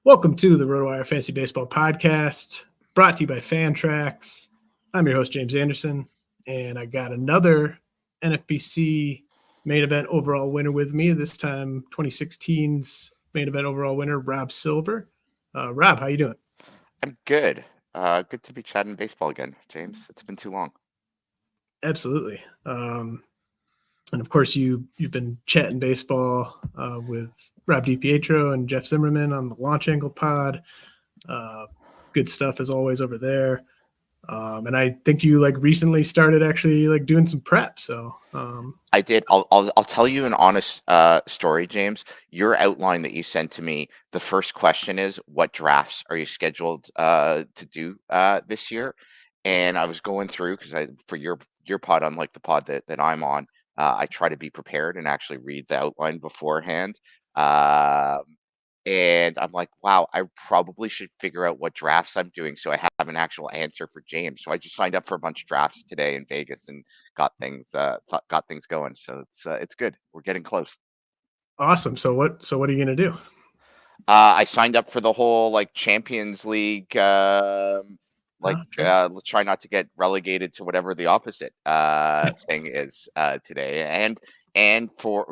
Welcome to the RotoWire Fantasy Baseball Podcast, brought to you by Fantrax. I'm your host, James Anderson, and I got another NFBC main event overall winner with me, this time 2016's main event overall winner, Rob Silver. Rob, how you doing? I'm good. Good to be chatting baseball again, James. It's been too long. Absolutely. And of course, you've been chatting baseball with Rob DiPietro and Jeff Zimmerman on the Launch Angle Pod. Good stuff as always over there. And I think you recently started actually doing some prep. So I did. I'll tell you an honest story, James. Your outline that you sent to me. The first question is, what drafts are you scheduled to do this year? And I was going through because for your pod, unlike the pod that I'm on, I try to be prepared and actually read the outline beforehand. And I'm like, wow, I probably should figure out what drafts I'm doing so I have an actual answer for James. So I just signed up for a bunch of drafts today in Vegas and got things going. So it's good. We're getting close. awesome. So what are you gonna do? I signed up for the whole Champions League. Let's try not to get relegated to whatever the opposite thing is today.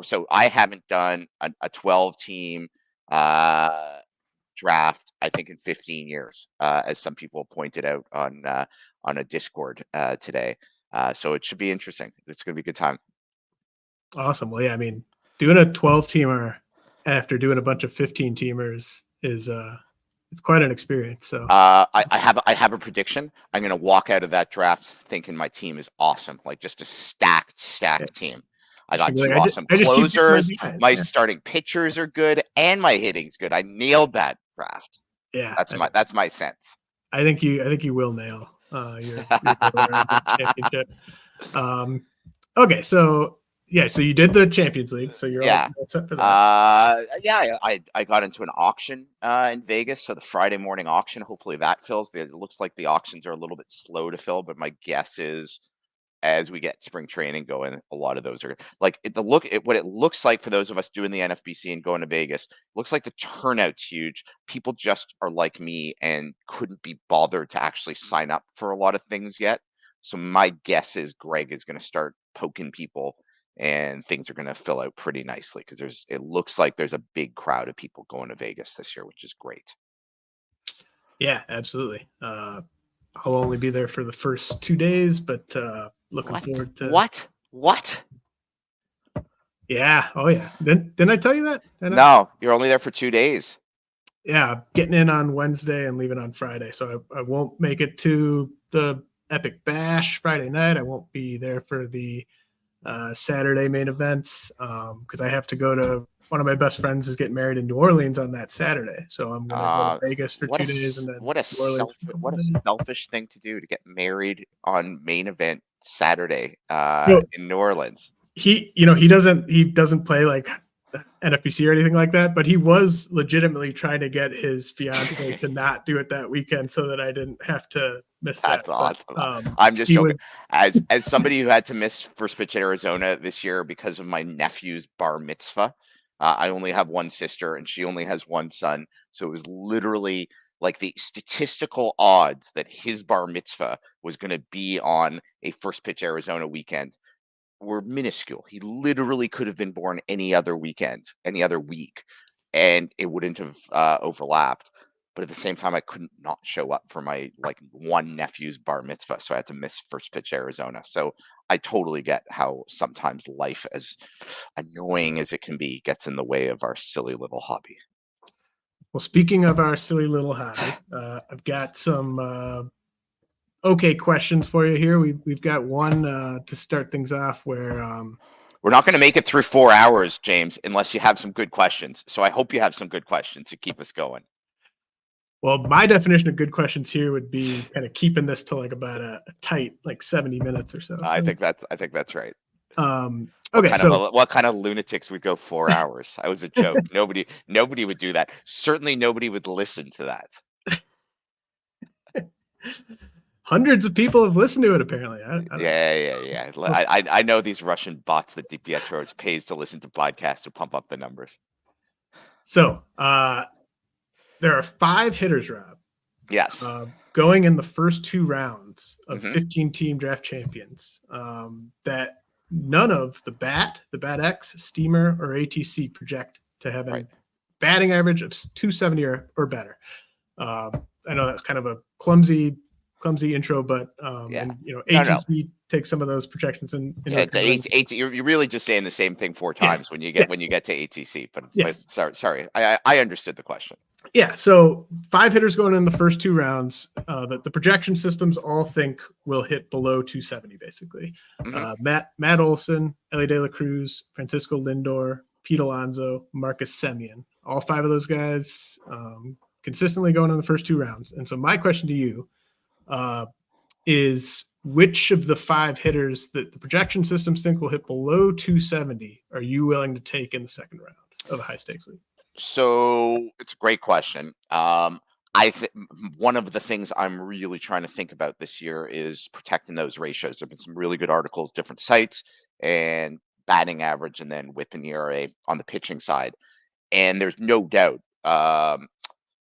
So I haven't done a 12 team draft, I think, in 15 years, as some people pointed out on a Discord today. So it should be interesting. It's going to be a good time. Awesome. Well, yeah, I mean, doing a 12-teamer after doing a bunch of 15-teamers is it's quite an experience. So I have a prediction. I'm going to walk out of that draft thinking my team is awesome, like just a stacked team. I got two awesome closers. My starting pitchers are good, and my hitting's good. I nailed that draft. Yeah, that's my sense. I think you will nail your championship. Okay, so yeah, so you did the Champions League, so you're all set for that. I got into an auction in Vegas, so the Friday morning auction. Hopefully that fills. It looks like the auctions are a little bit slow to fill, but my guess is, as we get spring training going, a lot of those are what it looks like for those of us doing the NFBC and going to Vegas. Looks like the turnout's huge. People just are like me and couldn't be bothered to actually sign up for a lot of things yet. So my guess is Greg is going to start poking people, and things are going to fill out pretty nicely because it looks like there's a big crowd of people going to Vegas this year, which is great. Yeah, absolutely. I'll only be there for the first 2 days, but looking forward to what? Yeah. Oh yeah. Didn't I tell you that? No, you're only there for 2 days. Yeah, getting in on Wednesday and leaving on Friday. So I won't make it to the Epic Bash Friday night. I won't be there for the Saturday main events because I have to go to one of my best friends is getting married in New Orleans on that Saturday. So I'm going to go to Vegas for 2 days. And then what a selfish thing to do, to get married on main event Saturday in New Orleans. He doesn't play like NFBC or anything like that, but he was legitimately trying to get his fiance to not do it that weekend so that I didn't have to miss that. That's awesome. I'm just joking. As somebody who had to miss First Pitch at Arizona this year because of my nephew's bar mitzvah, I only have one sister and she only has one son. So it was literally like the statistical odds that his bar mitzvah was going to be on a First Pitch Arizona weekend were minuscule. He literally could have been born any other weekend, any other week, and it wouldn't have overlapped. But at the same time, I couldn't not show up for my one nephew's bar mitzvah, so I had to miss First Pitch Arizona. So I totally get how sometimes life, as annoying as it can be, gets in the way of our silly little hobby. Well, speaking of our silly little hobby, I've got some okay questions for you here. We've got one to start things off where we're not going to make it through 4 hours, James, unless you have some good questions. So I hope you have some good questions to keep us going. Well, my definition of good questions here would be kind of keeping this to about a tight 70 minutes or so. I think that's right. Okay, what kind of lunatics would go 4 hours? I was a joke. Nobody would do that. Certainly nobody would listen to that. Hundreds of people have listened to it, apparently. Yeah. I know these Russian bots that DiPietro pays to listen to podcasts to pump up the numbers. So, there are 5 hitters, Rob. Yes. Going in the first 2 rounds of 15-team draft champions, that none of the BAT X, Steamer, or ATC project to have a batting average of 270 or better. I know that's kind of a clumsy intro, but and ATC takes some of those projections in. You're really just saying the same thing 4 times when you get to ATC. But sorry, I understood the question. Yeah, so 5 hitters going in the first 2 rounds that the projection systems all think will hit below 270, basically. Matt Olson, Elly De La Cruz, Francisco Lindor, Pete Alonso, Marcus Semien. All 5 of those guys consistently going in the first 2 rounds. And so my question to you is, which of the 5 hitters that the projection systems think will hit below 270 are you willing to take in the second round of a high-stakes league? So it's a great question. One of the things I'm really trying to think about this year is protecting those ratios. There've been some really good articles, different sites, and batting average, and then WHIP and ERA on the pitching side. And there's no doubt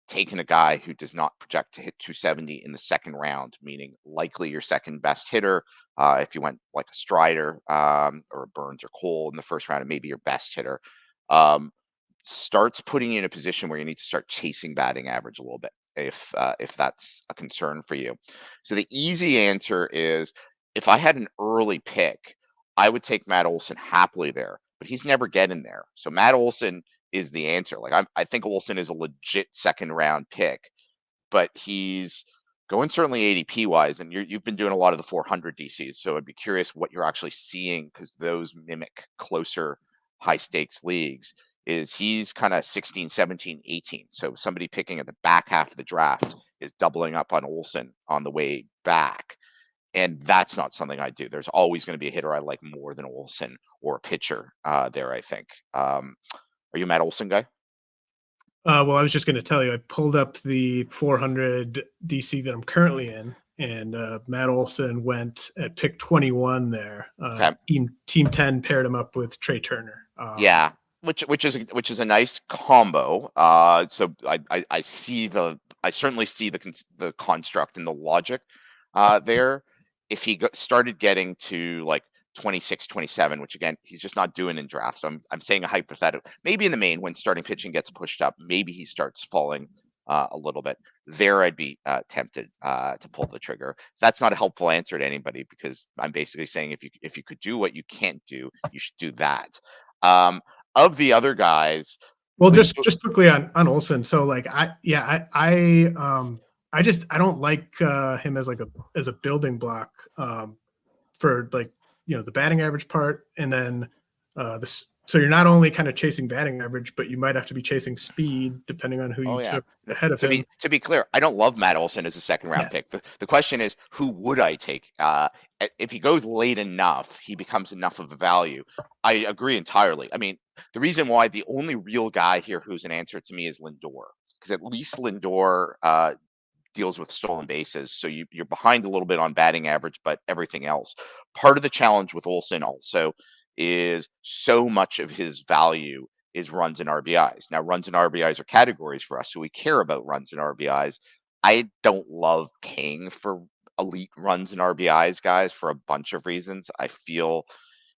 taking a guy who does not project to hit 270 in the second round, meaning likely your second best hitter. If you went like a Strider or a Burns or Cole in the first round, and maybe your best hitter. Starts putting you in a position where you need to start chasing batting average a little bit if that's a concern for you. So the easy answer is, if I had an early pick, I would take Matt Olson happily there, but he's never getting there. So Matt Olson is the answer. Like I think Olson is a legit second round pick, but he's going certainly ADP wise, and you've been doing a lot of the 400 DCs. So I'd be curious what you're actually seeing, because those mimic closer high stakes leagues. Is he's kind of 16, 17, 18. So somebody picking at the back half of the draft is doubling up on Olson on the way back. And that's not something I do. There's always going to be a hitter I like more than Olson, or a pitcher there, I think. Are you a Matt Olson guy? Well, I was just going to tell you, I pulled up the 400 DC that I'm currently in, and Matt Olson went at pick 21 there. Team 10 paired him up with Trey Turner. Yeah. Which is a nice combo. So I certainly see the construct and the logic there. If he started getting to like 26, 27, which again he's just not doing in drafts. So I'm saying a hypothetical. Maybe in the main, when starting pitching gets pushed up, maybe he starts falling a little bit. There, I'd be tempted to pull the trigger. That's not a helpful answer to anybody, because I'm basically saying if you could do what you can't do, you should do that. Of the other guys, well, just quickly on Olson. So like I don't like him as a building block for like, the batting average part, and then this. So you're not only kind of chasing batting average, but you might have to be chasing speed depending on who you took ahead of him. To be clear, I don't love Matt Olson as a second round pick. The question is, who would I take? If he goes late enough, he becomes enough of a value. I agree entirely. I mean, the reason why the only real guy here who's an answer to me is Lindor, because at least Lindor deals with stolen bases. So you're behind a little bit on batting average, but everything else. Part of the challenge with Olson also is so much of his value is runs and RBIs. Now, runs and RBIs are categories for us, so we care about runs and RBIs. I don't love paying for elite runs and RBIs, guys, for a bunch of reasons. I feel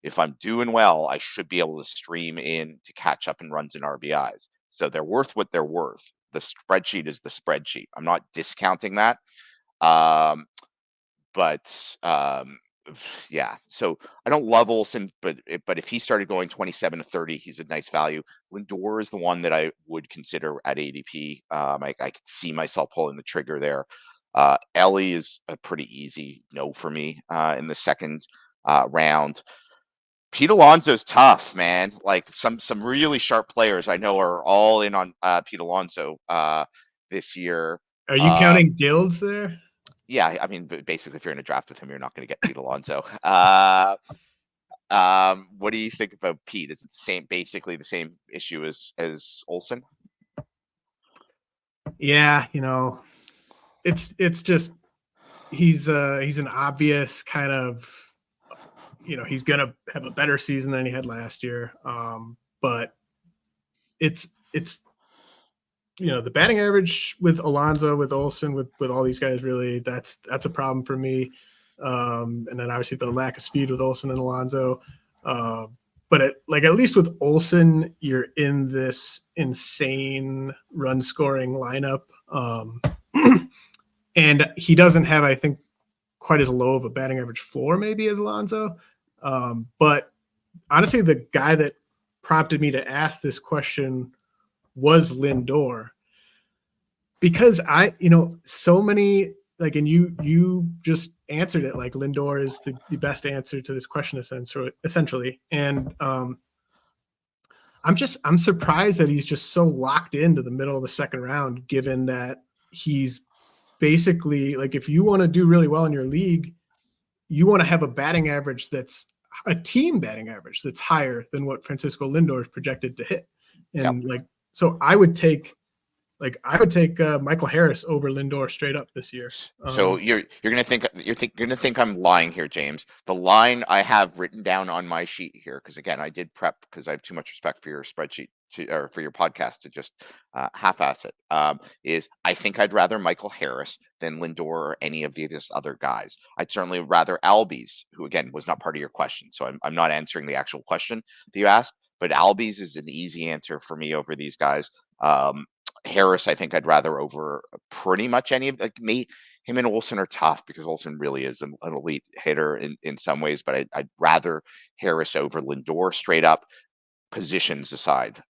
if I'm doing well, I should be able to stream in to catch up in runs and RBIs. So they're worth what they're worth. The spreadsheet is the spreadsheet. I'm not discounting that. Yeah, so I don't love Olson, but if he started going 27 to 30, he's a nice value. Lindor is the one that I would consider at ADP. I could see myself pulling the trigger there. Elly is a pretty easy no for me in the second round. Pete Alonso's tough, man. Like some really sharp players I know are all in on Pete Alonso this year. Are you counting guilds there? Yeah, I mean, basically, if you're in a draft with him, you're not going to get Pete Alonso. What do you think about Pete? Is it basically the same issue as Olson? Yeah, it's just he's an obvious kind of, he's gonna have a better season than he had last year. But it's the batting average with Alonso, with Olsen, with all these guys, really, that's a problem for me. And then obviously the lack of speed with Olsen and Alonso. But at least with Olsen, you're in this insane run scoring lineup. And he doesn't have, I think, quite as low of a batting average floor maybe as Alonso. But honestly, the guy that prompted me to ask this question was Lindor, because so many, and you just answered it, like Lindor is the best answer to this question essentially. And I'm surprised that he's just so locked into the middle of the second round, given that he's basically, like, if you want to do really well in your league, you want to have a batting average that's a team batting average that's higher than what Francisco Lindor is projected to hit. And so I would take Michael Harris over Lindor straight up this year. So you're gonna think I'm lying here, James. The line I have written down on my sheet here, because again I did prep because I have too much respect for your spreadsheet or for your podcast to just half-ass it. Is I think I'd rather Michael Harris than Lindor or any of these other guys. I'd certainly rather Albies, who again was not part of your question, so I'm not answering the actual question that you asked. But Albies is an easy answer for me over these guys. Harris, I think I'd rather over pretty much any of me. Him and Olsen are tough because Olsen really is an elite hitter in some ways, but I'd rather Harris over Lindor straight up. Positions aside,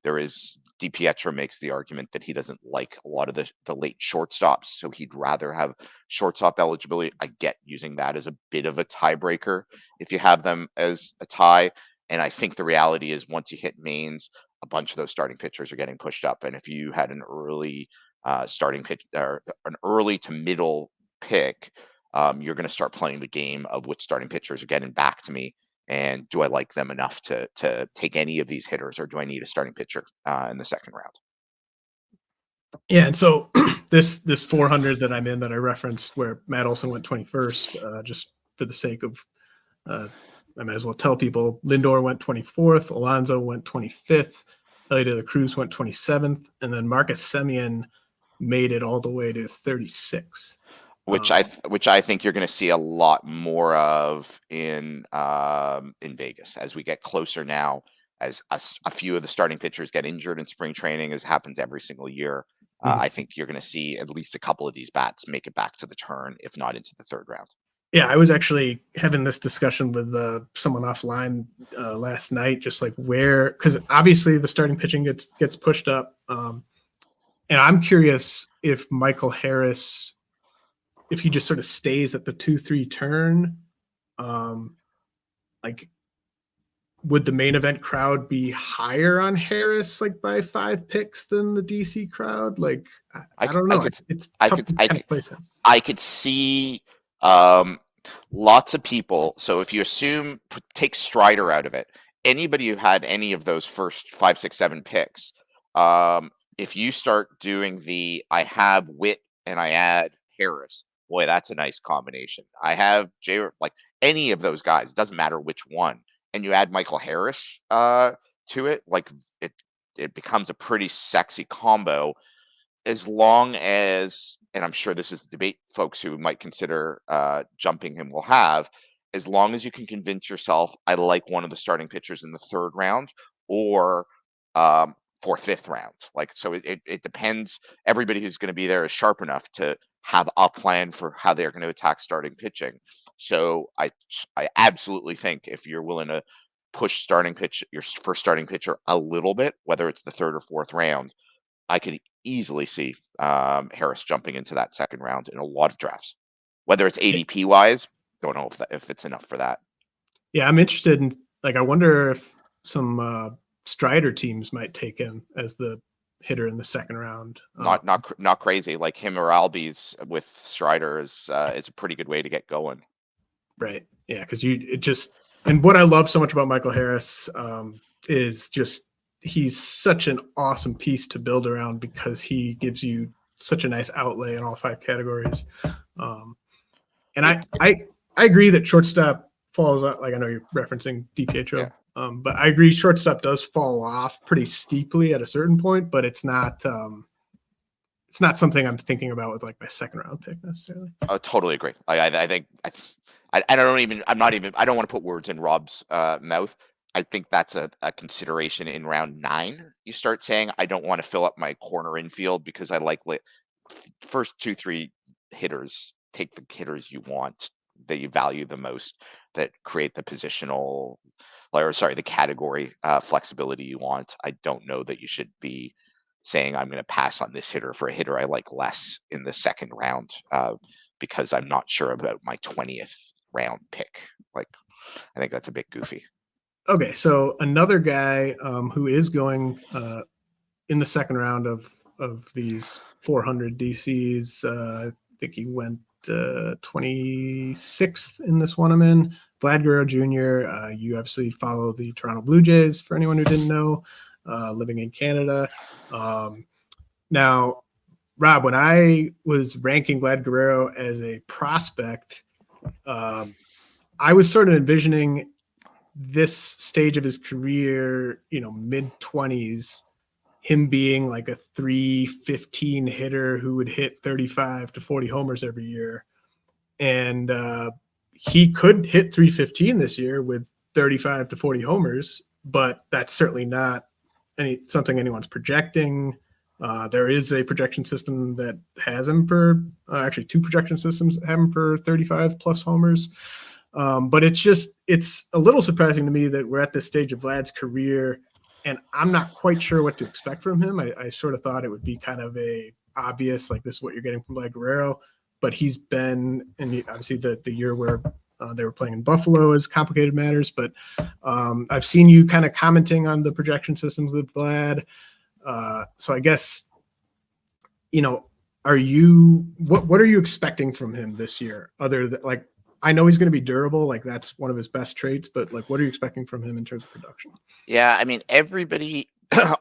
there is DiPietro makes the argument that he doesn't like a lot of the late shortstops, so he'd rather have shortstop eligibility. I get using that as a bit of a tiebreaker if you have them as a tie. And I think the reality is once you hit mains, a bunch of those starting pitchers are getting pushed up. And if you had an early starting pitch or an early to middle pick, you're going to start playing the game of which starting pitchers are getting back to me. And do I like them enough to take any of these hitters, or do I need a starting pitcher in the second round? Yeah, and so this 400 that I'm in that I referenced, where Matt Olson went 21st, just for the sake of, I might as well tell people, Lindor went 24th, Alonso went 25th, Elliot de la Cruz went 27th, and then Marcus Semien made it all the way to 36. Which I think you're going to see a lot more of in Vegas as we get closer now, as a few of the starting pitchers get injured in spring training, as happens every single year. I think you're going to see at least a couple of these bats make it back to the turn, if not into the third round. Yeah, I was actually having this discussion with someone offline last night, just like where, because obviously the starting pitching gets pushed up, and I'm curious if Michael Harris, if he just sort of stays at the 2-3 turn, would the main event crowd be higher on Harris, like by 5 picks, than the DC crowd? Like, I don't know. I could see lots of people. So if you assume, take Strider out of it, anybody who had any of those first 5, 6, 7 picks, if you start doing I have Witt and I add Harris, boy, that's a nice combination. I have like any of those guys, it doesn't matter which one, and you add Michael Harris to it, like it becomes a pretty sexy combo, as long as, and I'm sure this is the debate folks who might consider jumping him will have, as long as you can convince yourself, I like one of the starting pitchers in the third round or fourth, fifth round. Like, so it depends. Everybody who's going to be there is sharp enough to have a plan for how they're going to attack starting pitching. So I absolutely think if you're willing to push your first starting pitcher a little bit, whether it's the third or fourth round, I could easily see Harris jumping into that second round in a lot of drafts. Whether it's ADP wise, don't know if it's enough for that. Yeah, I'm interested in, I wonder if some Strider teams might take him as the hitter in the second round. Not crazy. Like him or Albies with Strider is a pretty good way to get going. Right. Yeah, because and what I love so much about Michael Harris is just, he's such an awesome piece to build around, because he gives you such a nice outlay in all 5 categories. And I agree that shortstop falls out. Like, I know you're referencing DiPietro. But I agree, shortstop does fall off pretty steeply at a certain point, but it's not something I'm thinking about with like my second round pick necessarily. I totally agree. I think I don't want to put words in Rob's mouth. I think that's a consideration in round 9. You start saying, I don't want to fill up my corner infield because I like first 2-3 hitters. Take the hitters you want, that you value the most, that create the positional, the category flexibility you want. I don't know that you should be saying I'm going to pass on this hitter for a hitter I like less in the second round because I'm not sure about my 20th round pick. Like, I think that's a bit goofy. Okay, so another guy who is going in the second round of these 400 DCs, I think he went 26th in this one I'm in. Vlad Guerrero Jr. You obviously follow the Toronto Blue Jays, for anyone who didn't know, living in Canada. Now, Rob, when I was ranking Vlad Guerrero as a prospect, I was sort of envisioning this stage of his career, mid-20s, him being like a 315 hitter who would hit 35 to 40 homers every year. And he could hit 315 this year with 35 to 40 homers, but that's certainly not something anyone's projecting. There is a projection system that has him for actually 2 projection systems have him for 35 plus homers. But it's a little surprising to me that we're at this stage of Vlad's career and I'm not quite sure what to expect from him. I sort of thought it would be kind of a obvious, like, this is what you're getting from Vlad Guerrero, but he's been, and obviously the year where they were playing in Buffalo is complicated matters, but I've seen you kind of commenting on the projection systems with Vlad. So I guess, what are you expecting from him this year? Other than, like, I know he's going to be durable. Like, that's one of his best traits, but like, what are you expecting from him in terms of production? Yeah, I mean, everybody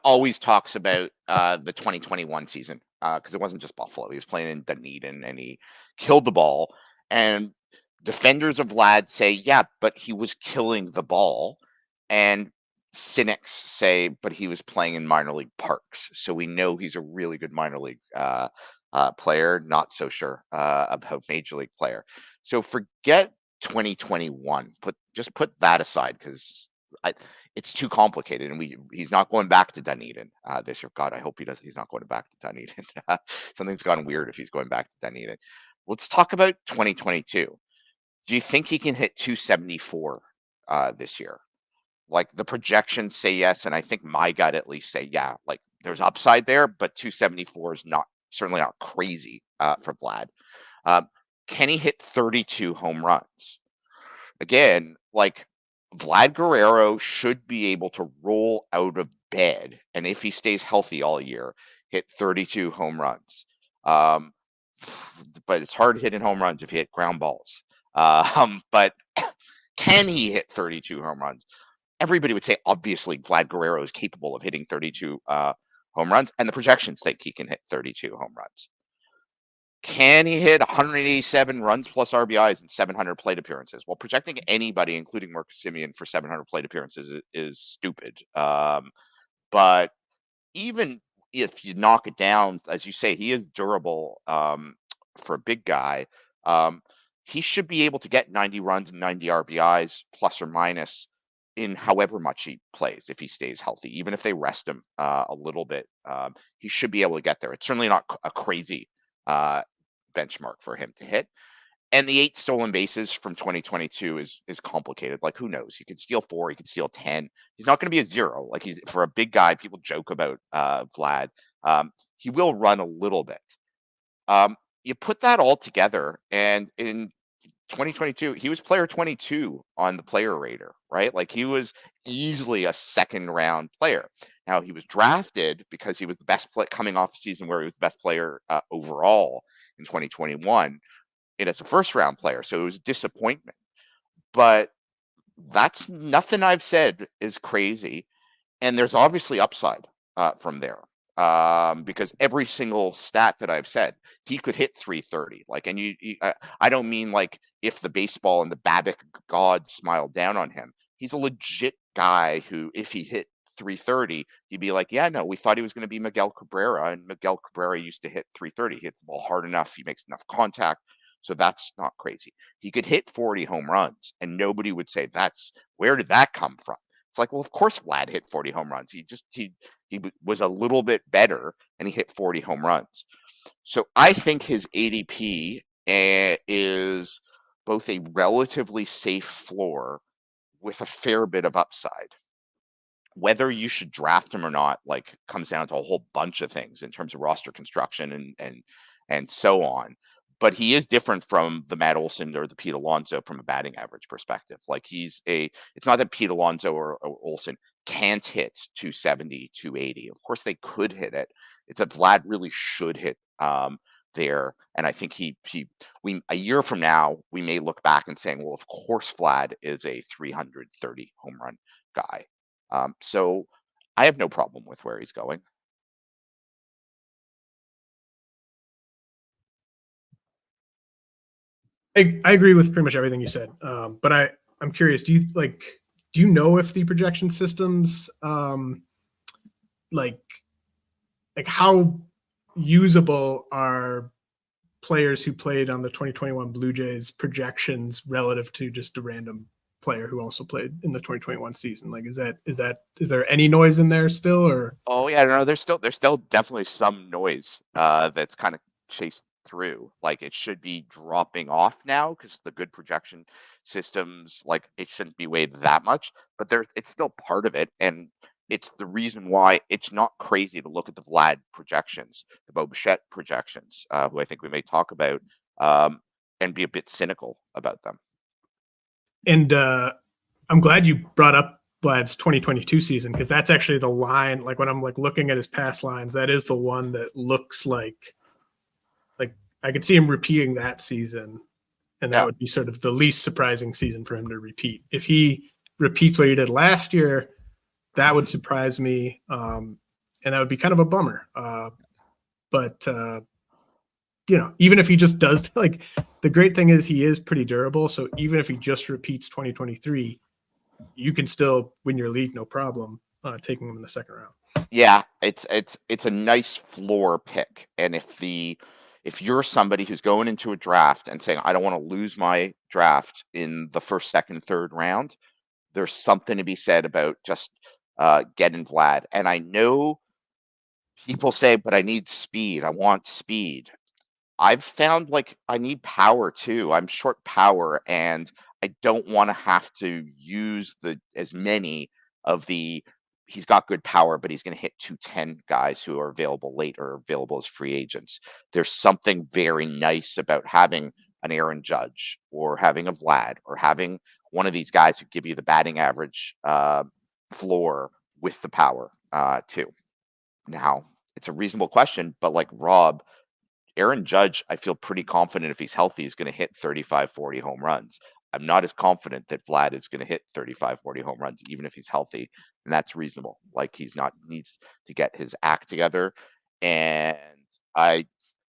always talks about the 2021 season because it wasn't just Buffalo. He was playing in Dunedin and he killed the ball. And defenders of Vlad say, yeah, but he was killing the ball. And cynics say, but he was playing in minor league parks. So we know he's a really good minor league player. Not so sure about major league player. So forget 2021. Put that aside because it's too complicated, and he's not going back to Dunedin this year. God, I hope he does. He's not going back to Dunedin. Something's gone weird if he's going back to Dunedin. Let's talk about 2022. Do you think he can hit 274 this year? Like, the projections say yes, and I think my gut at least say yeah. Like, there's upside there, but 274 is certainly not crazy for Vlad. Can he hit 32 home runs? Again, like, Vlad Guerrero should be able to roll out of bed, and if he stays healthy all year, hit 32 home runs. But it's hard hitting home runs if you hit ground balls. But can he hit 32 home runs? Everybody would say, obviously, Vlad Guerrero is capable of hitting 32 home runs, and the projections think he can hit 32 home runs. Can he hit 187 runs plus RBIs and 700 plate appearances? Well, projecting anybody, including Marcus Semien, for 700 plate appearances is stupid. But even if you knock it down, as you say, he is durable for a big guy. He should be able to get 90 runs and 90 RBIs plus or minus in however much he plays if he stays healthy. Even if they rest him a little bit, he should be able to get there. It's certainly not a crazy benchmark for him to hit. And the 8 stolen bases from 2022 is complicated. Like, who knows? He could steal 4, he could steal 10. He's not going to be a 0. Like, he's, for a big guy, people joke about Vlad. He will run a little bit. You put that all together, and in 2022, he was player 22 on the player rater, right? Like, he was easily a second round player. Now, he was drafted because he was the best coming off a season where he was the best player overall in 2021. And as a first round player, so it was a disappointment. But that's nothing I've said is crazy, and there's obviously upside from there because every single stat that I've said, he could hit 330. Like, and I don't mean like if the baseball and the Babbitt gods smiled down on him. He's a legit guy who, if he hit 330, you'd be like, yeah, no, we thought he was going to be Miguel Cabrera, and Miguel Cabrera used to hit 330. He hits the ball hard enough, he makes enough contact, so that's not crazy. He could hit 40 home runs, and nobody would say, that's where did that come from? It's like, well, of course Vlad hit 40 home runs. He was a little bit better, and he hit 40 home runs. So I think his ADP is both a relatively safe floor with a fair bit of upside. Whether you should draft him or not, like, comes down to a whole bunch of things in terms of roster construction and so on. But he is different from the Matt Olson or the Pete Alonso from a batting average perspective. Like, it's not that Pete Alonso or Olson can't hit 270, 280. Of course they could hit it. It's that Vlad really should hit there. And I think we a year from now, we may look back and saying, well, of course Vlad is a 330 home run guy. So I have no problem with where he's going. I agree with pretty much everything you said. But I'm curious, do you know if the projection systems like how usable are players who played on the 2021 Blue Jays projections relative to just a random player who also played in the 2021 season? Like, is there any noise in there still, or? Oh yeah, no, there's still definitely some noise that's kind of chased through. Like, it should be dropping off now because the good projection systems, like, it shouldn't be weighed that much, but it's still part of it, and it's the reason why it's not crazy to look at the Vlad projections, the Bo Bichette projections, who I think we may talk about, and be a bit cynical about them. And I'm glad you brought up Vlad's 2022 season, because that's actually the line. Like, when I'm like looking at his past lines, that is the one that looks like I could see him repeating that season, and that would be sort of the least surprising season for him to repeat. If he repeats what he did last year, that would surprise me, and that would be kind of a bummer. But even if he just does, like, the great thing is he is pretty durable. So even if he just repeats 2023, you can still win your league, no problem, taking him in the second round. Yeah, it's a nice floor pick. And if you're somebody who's going into a draft and saying, I don't want to lose my draft in the first, second, third round, there's something to be said about just getting Vlad. And I know people say, but I need speed. I want speed. I've found, like, I need power too. I'm short power, and I don't want to have to use as many of the he's got good power, but he's going to hit 210 guys who are available late or available as free agents. There's something very nice about having an Aaron Judge or having a Vlad or having one of these guys who give you the batting average floor with the power too. Now, it's a reasonable question, but like Rob, Aaron Judge, I feel pretty confident if he's healthy, is going to hit 35, 40 home runs. I'm not as confident that Vlad is going to hit 35, 40 home runs, even if he's healthy. And that's reasonable. Like, needs to get his act together. And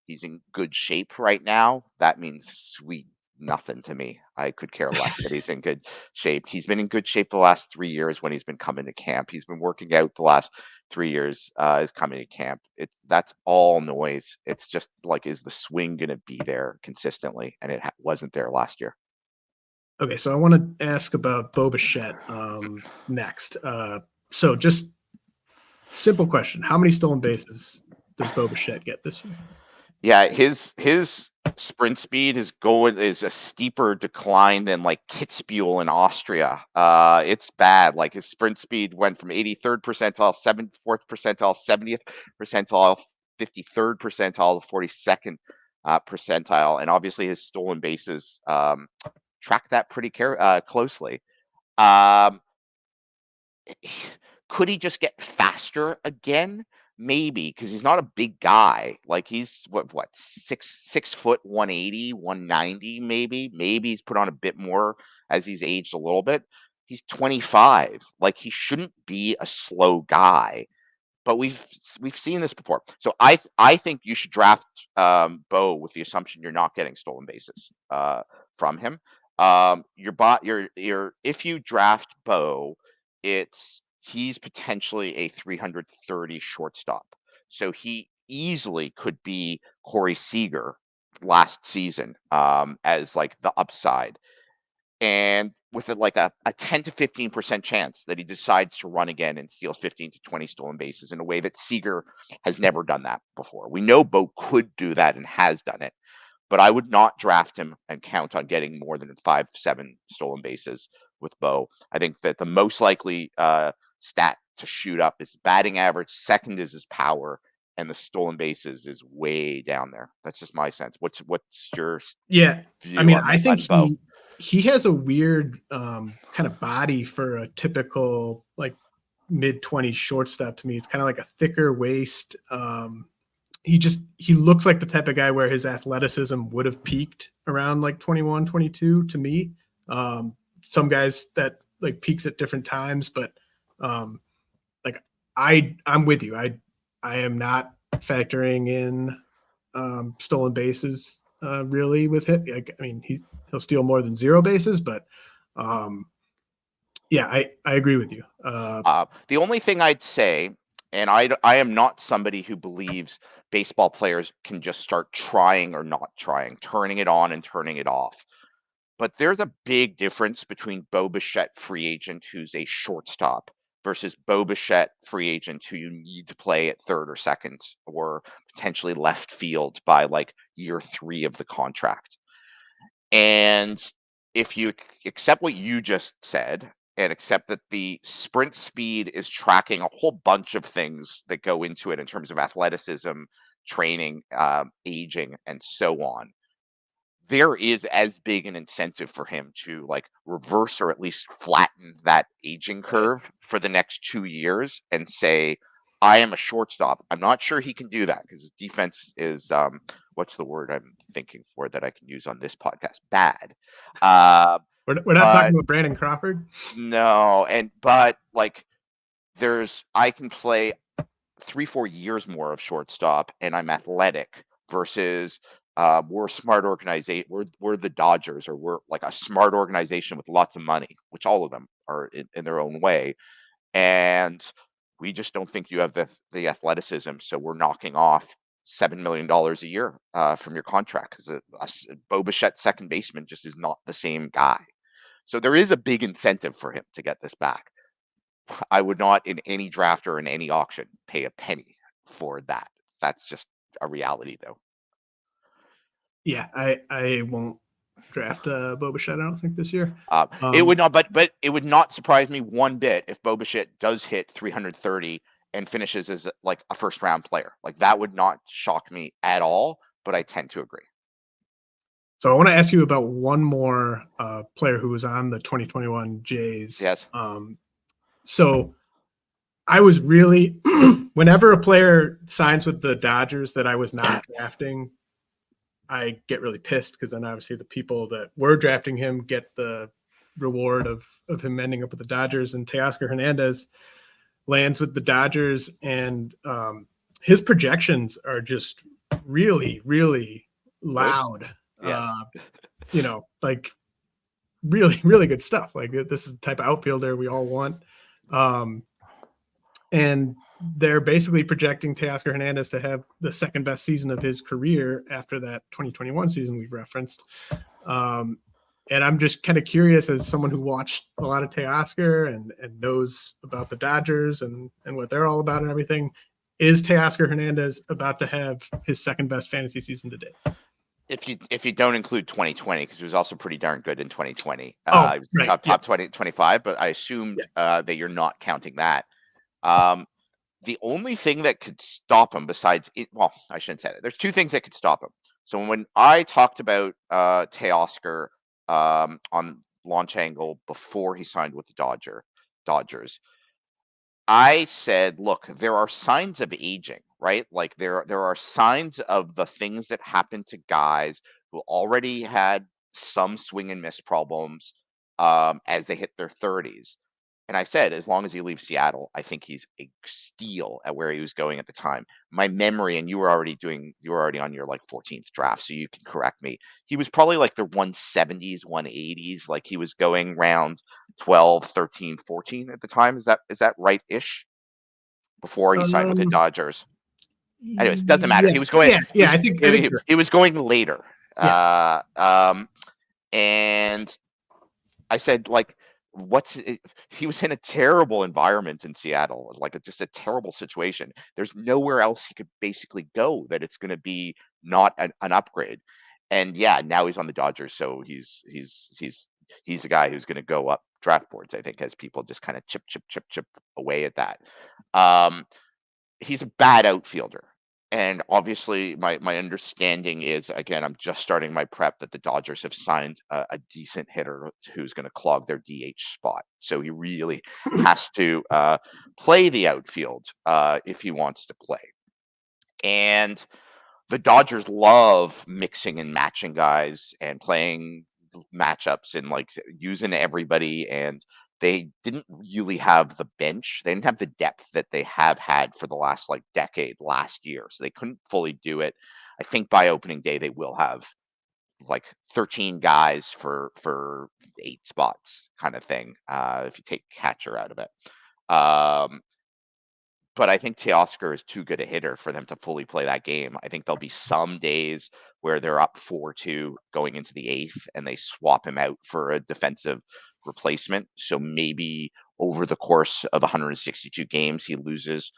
he's in good shape right now. That means sweet nothing to me. I could care less that he's in good shape. He's been in good shape the last 3 years when he's been coming to camp. He's been working out the last 3 years is coming to camp. That's all noise. It's just like, is the swing going to be there consistently? And it wasn't there last year. Okay, so I want to ask about Bo Bichette next. So just simple question: how many stolen bases does Bo Bichette get this year? Yeah, his sprint speed is a steeper decline than like Kitzbühel in Austria. It's bad. Like, his sprint speed went from 83rd percentile, 74th percentile, 70th percentile, 53rd percentile to 42nd percentile, and obviously his stolen bases track that pretty closely. Could he just get faster again? Maybe, because he's not a big guy. Like, he's what 6 foot 180, 190, maybe he's put on a bit more as he's aged a little bit. He's 25. Like, he shouldn't be a slow guy, but we've seen this before. So I think you should draft Bo with the assumption you're not getting stolen bases from him. If you draft Bo, he's potentially a 330 shortstop. So he easily could be Corey Seager last season, as like the upside. And with like a 10 to 15% chance that he decides to run again and steals 15 to 20 stolen bases in a way that Seager has never done that before. We know Bo could do that and has done it, but I would not draft him and count on getting more than 5-7 stolen bases with Bo. I think that the most likely stat to shoot up is batting average. Second is his power, and the stolen bases is way down there. That's just my sense. What's your view I think on Bo? he has a weird kind of body for a typical like mid-20s shortstop to me. It's kind of like a thicker waist. He looks like the type of guy where his athleticism would have peaked around like 21, 22 to me. Some guys that like peaks at different times, but like I'm with you. I am not factoring in stolen bases really with him. Like, I mean, he'll steal more than 0 bases, but yeah, I agree with you. The only thing I'd say, and I am not somebody who believes baseball players can just start trying or not trying, turning it on and turning it off. But there's a big difference between Bo Bichette free agent, who's a shortstop, versus Bo Bichette free agent, who you need to play at third or second or potentially left field by like year 3 of the contract. And if you accept what you just said and accept that the sprint speed is tracking a whole bunch of things that go into it in terms of athleticism, training, aging, and so on, there is as big an incentive for him to like reverse or at least flatten that aging curve for the next 2 years and say, I am a shortstop. I'm not sure he can do that because his defense is what's the word I'm thinking for that I can use on this podcast? Bad. We're not talking about Brandon Crawford. No, but like I can play 3-4 years more of shortstop and I'm athletic versus we're a smart organization. We're the Dodgers, or we're like a smart organization with lots of money, which all of them are in their own way. And we just don't think you have the athleticism. So we're knocking off $7 million a year from your contract because a Bo Bichette second baseman just is not the same guy. So there is a big incentive for him to get this back. I would not in any draft or in any auction pay a penny for that. That's just a reality, though. Yeah, I won't draft Bo Bichette, I don't think, this year. It would not, but it would not surprise me one bit if Bo Bichette does hit 330 and finishes as like a first round player. Like that would not shock me at all, but I tend to agree. So I want to ask you about one more player who was on the 2021 Jays. Yes. So I was really, whenever a player signs with the Dodgers that I was not drafting, I get really pissed because then obviously the people that were drafting him get the reward of him ending up with the Dodgers. And Teoscar Hernandez lands with the Dodgers, and his projections are just really, really loud. Yes. Like really, really good stuff. Like this is the type of outfielder we all want. And they're basically projecting Teoscar Hernandez to have the second best season of his career after that 2021 season we've referenced. And I'm just kind of curious, as someone who watched a lot of Teoscar and knows about the Dodgers and what they're all about and everything, is Teoscar Hernandez about to have his second best fantasy season to date? If you don't include 2020, because he was also pretty darn good in 2020. He was right. top 20, 25, but I assumed that you're not counting that. The only thing that could stop him besides well, I shouldn't say that. There's 2 things that could stop him. So when I talked about Teoscar on Launch Angle before he signed with the Dodgers, I said, look, there are signs of aging, right? Like there are signs of the things that happen to guys who already had some swing and miss problems as they hit their 30s. And I said, as long as he leaves Seattle, I think he's a steal at where he was going at the time. My memory, and you were already on your like 14th draft, so you can correct me. He was probably like the 170s, 180s, like he was going round 12, 13, 14 at the time. Is that right-ish? Before he signed with the Dodgers. Anyways, doesn't matter. Yeah, He was going. I think He was going later. Yeah. And I said, like, he was in a terrible environment in Seattle, like just a terrible situation. There's nowhere else he could basically go that it's going to be not an upgrade. And yeah, now he's on the Dodgers, so he's a guy who's going to go up draft boards, I think, as people just kind of chip away at that. He's a bad outfielder. And obviously, my understanding is, again, I'm just starting my prep, that the Dodgers have signed a decent hitter who's going to clog their DH spot. So he really has to play the outfield if he wants to play. And the Dodgers love mixing and matching guys and playing matchups and like using everybody. And they didn't really have the bench. They didn't have the depth that they have had for the last like decade last year. So they couldn't fully do it. I think by opening day they will have like 13 guys for 8 spots kind of thing. If you take catcher out of it. But I think Teoscar is too good a hitter for them to fully play that game. I think there'll be some days where they're up 4-2 going into the 8th and they swap him out for a defensive replacement. So maybe over the course of 162 games, he loses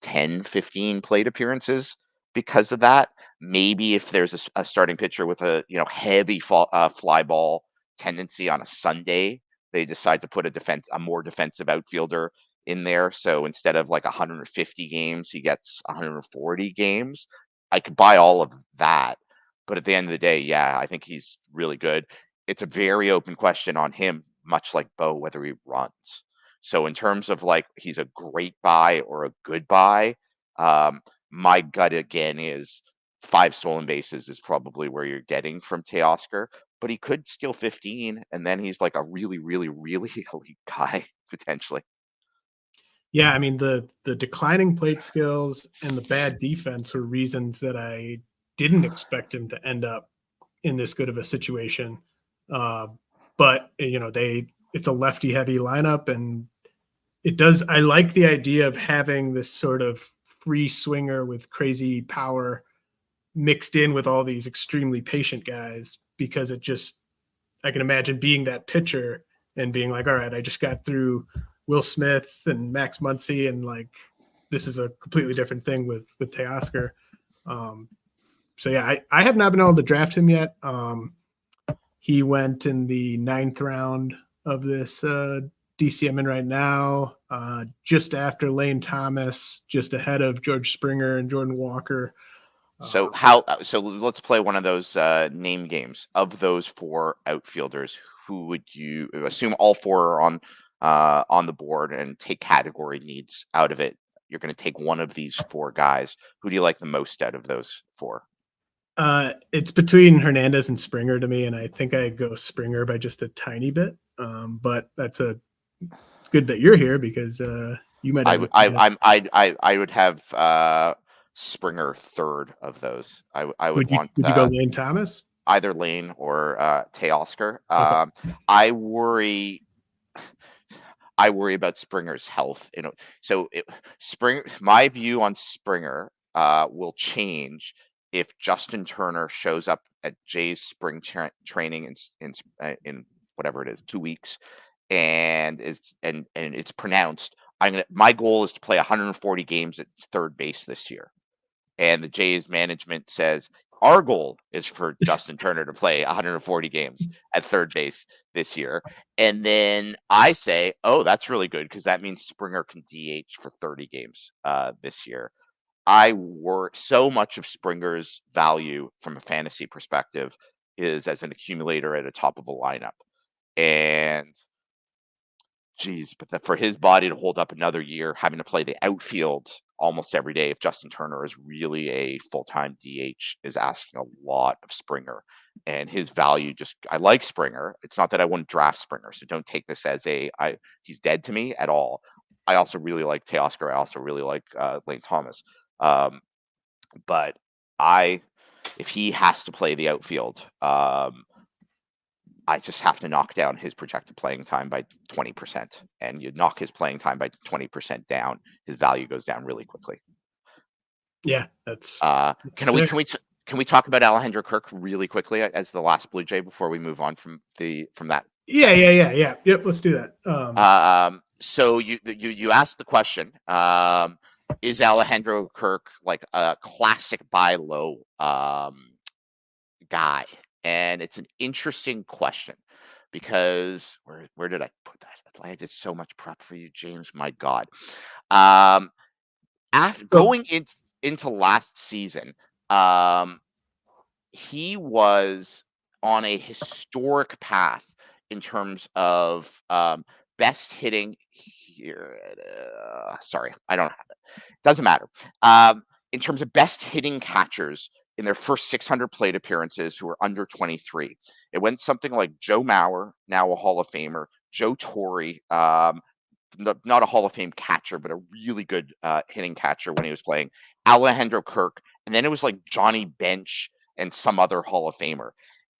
10, 15 plate appearances because of that. Maybe if there's a starting pitcher with a heavy fly ball tendency on a Sunday, they decide to put a more defensive outfielder in there. So instead of like 150 games, he gets 140 games. I could buy all of that. But at the end of the day, yeah, I think he's really good. It's a very open question on him, much like Bo, whether he runs. So in terms of like he's a great buy or a good buy, my gut again is 5 stolen bases is probably where you're getting from Teoscar, but he could steal 15 and then he's like a really, really, really elite guy potentially. Yeah, I mean the declining plate skills and the bad defense were reasons that I didn't expect him to end up in this good of a situation. But it's a lefty heavy lineup, and it does. I like the idea of having this sort of free swinger with crazy power mixed in with all these extremely patient guys, because I can imagine being that pitcher and being like, all right, I just got through Will Smith and Max Muncy, and like this is a completely different thing with Teoscar. So yeah, I have not been able to draft him yet. He went in the 9th round of this DC I'm in right now, just after Lane Thomas, just ahead of George Springer and Jordan Walker. So let's play one of those name games. Of those 4 outfielders, who would you assume all 4 are on the board, and take category needs out of it? You're going to take one of these 4 guys. Who do you like the most out of those 4? It's between Hernandez and Springer to me, and I think I go Springer by just a tiny bit. But it's good that you're here, because you might have. I would have Springer 3rd of those. I would want. Would you go Lane Thomas? Either Lane or Teoscar. Okay. I worry about Springer's health. So my view on Springer will change if Justin Turner shows up at Jay's spring training in whatever it is, 2 weeks, and it's pronounced. My goal is to play 140 games at third base this year, and the Jays management says our goal is for Justin Turner to play 140 games at third base this year. And then I say, oh, that's really good, because that means Springer can DH for 30 games this year. So much of Springer's value from a fantasy perspective is as an accumulator at the top of a lineup. And geez, but for his body to hold up another year, having to play the outfield almost every day, if Justin Turner is really a full-time DH, is asking a lot of Springer. And his value I like Springer. It's not that I wouldn't draft Springer, so don't take this as he's dead to me at all. I also really like Teoscar. I also really like Lane Thomas. But if he has to play the outfield, I just have to knock down his projected playing time by 20%. And you knock his playing time by 20% down, his value goes down really quickly. Yeah, that's can we talk about Alejandro Kirk really quickly as the last Blue Jay before we move on from that? Yeah. Yep, let's do that. So you asked the question, is Alejandro Kirk like a classic buy low guy? And it's an interesting question because where did I put that? I did so much prep for you, James. My God. After going into last season, he was on a historic path in terms of best hitting. Here, sorry, I don't have it. Doesn't matter. In terms of best hitting catchers in their first 600 plate appearances who were under 23, it went something like Joe Mauer, now a Hall of Famer, Joe Torre, not a Hall of Fame catcher, but a really good hitting catcher when he was playing, Alejandro Kirk, and then it was like Johnny Bench and some other Hall of Famer.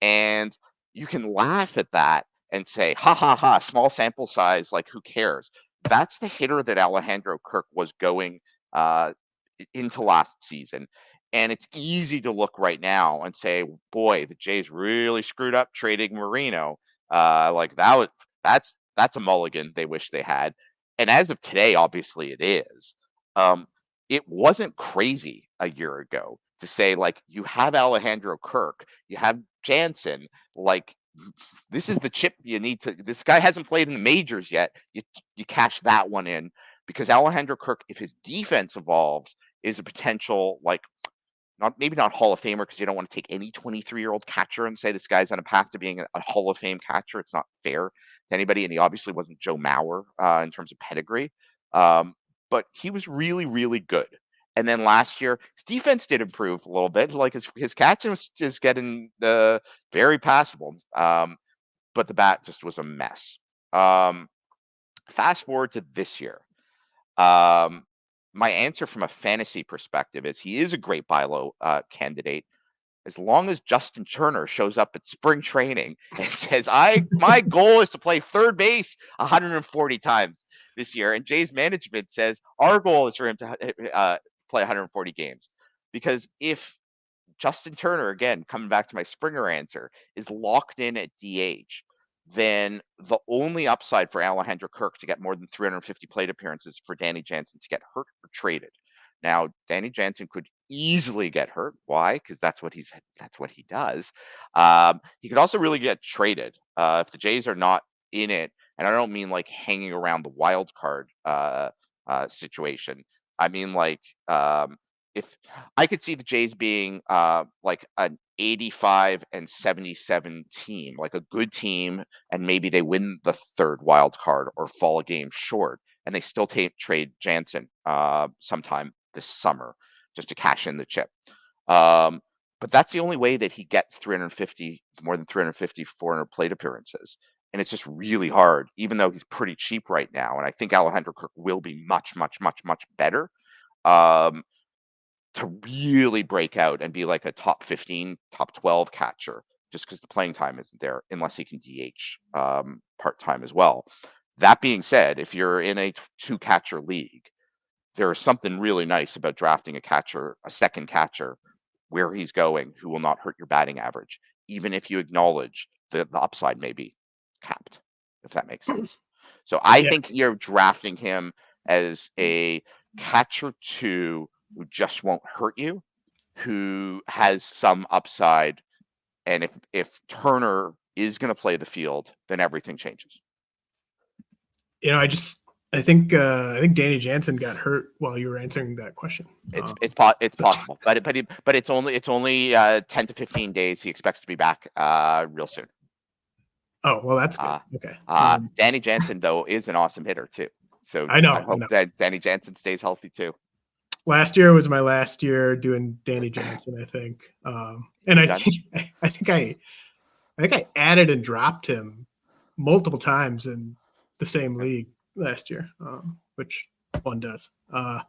And you can laugh at that and say, ha ha ha, small sample size, like who cares? That's the hitter that Alejandro Kirk was going into last season. And it's easy to look right now and say, boy, the Jays really screwed up trading Marino. Like that's a mulligan they wish they had. And as of today, obviously it is. It wasn't crazy a year ago to say, like, you have Alejandro Kirk, you have Jansen, like, this is the chip you need to. This guy hasn't played in the majors yet. You cash that one in because Alejandro Kirk, if his defense evolves, is a potential, like, maybe not Hall of Famer, because you don't want to take any 23-year-old catcher and say this guy's on a path to being a Hall of Fame catcher. It's not fair to anybody, and he obviously wasn't Joe Mauer in terms of pedigree. But he was really, really good. And then last year, his defense did improve a little bit. Like his catching was just getting very passable. But the bat just was a mess. Fast forward to this year. My answer from a fantasy perspective is he is a great buy low candidate as long as Justin Turner shows up at spring training and says, my goal is to play third base 140 times this year. And Jay's management says our goal is for him to play 140 games. Because if Justin Turner, again, coming back to my Springer answer, is locked in at DH, then the only upside for Alejandro Kirk to get more than 350 plate appearances for Danny Jansen to get hurt or traded. Now, Danny Jansen could easily get hurt. Why? Because that's what he does. He could also really get traded if the Jays are not in it. And I don't mean like hanging around the wild card situation. I mean like if I could see the Jays being like an 85 and 77 team, like a good team, and maybe they win the third wild card or fall a game short, and they still trade Jansen sometime this summer just to cash in the chip. But that's the only way that he gets more than 350, 400 plate appearances. And it's just really hard, even though he's pretty cheap right now. And I think Alejandro Kirk will be much, much, much, much better to really break out and be like a top 15, top 12 catcher, just because the playing time isn't there, unless he can DH part-time as well. That being said, if you're in a two-catcher league, there is something really nice about drafting a second catcher, where he's going, who will not hurt your batting average, even if you acknowledge that the upside may be capped, if that makes sense. So I think you're drafting him as a catcher 2 who just won't hurt you, who has some upside. And if Turner is going to play the field, then everything changes. I think Danny Jansen got hurt while you were answering that question. It's possible, but it's only 10 to 15 days. He expects to be back real soon. Oh, well, that's good. Okay. Danny Jansen though is an awesome hitter too. So I hope that Danny Jansen stays healthy too. Last year was my last year doing Danny Jansen, I think. And I think I added and dropped him multiple times in the same league last year, which one does. All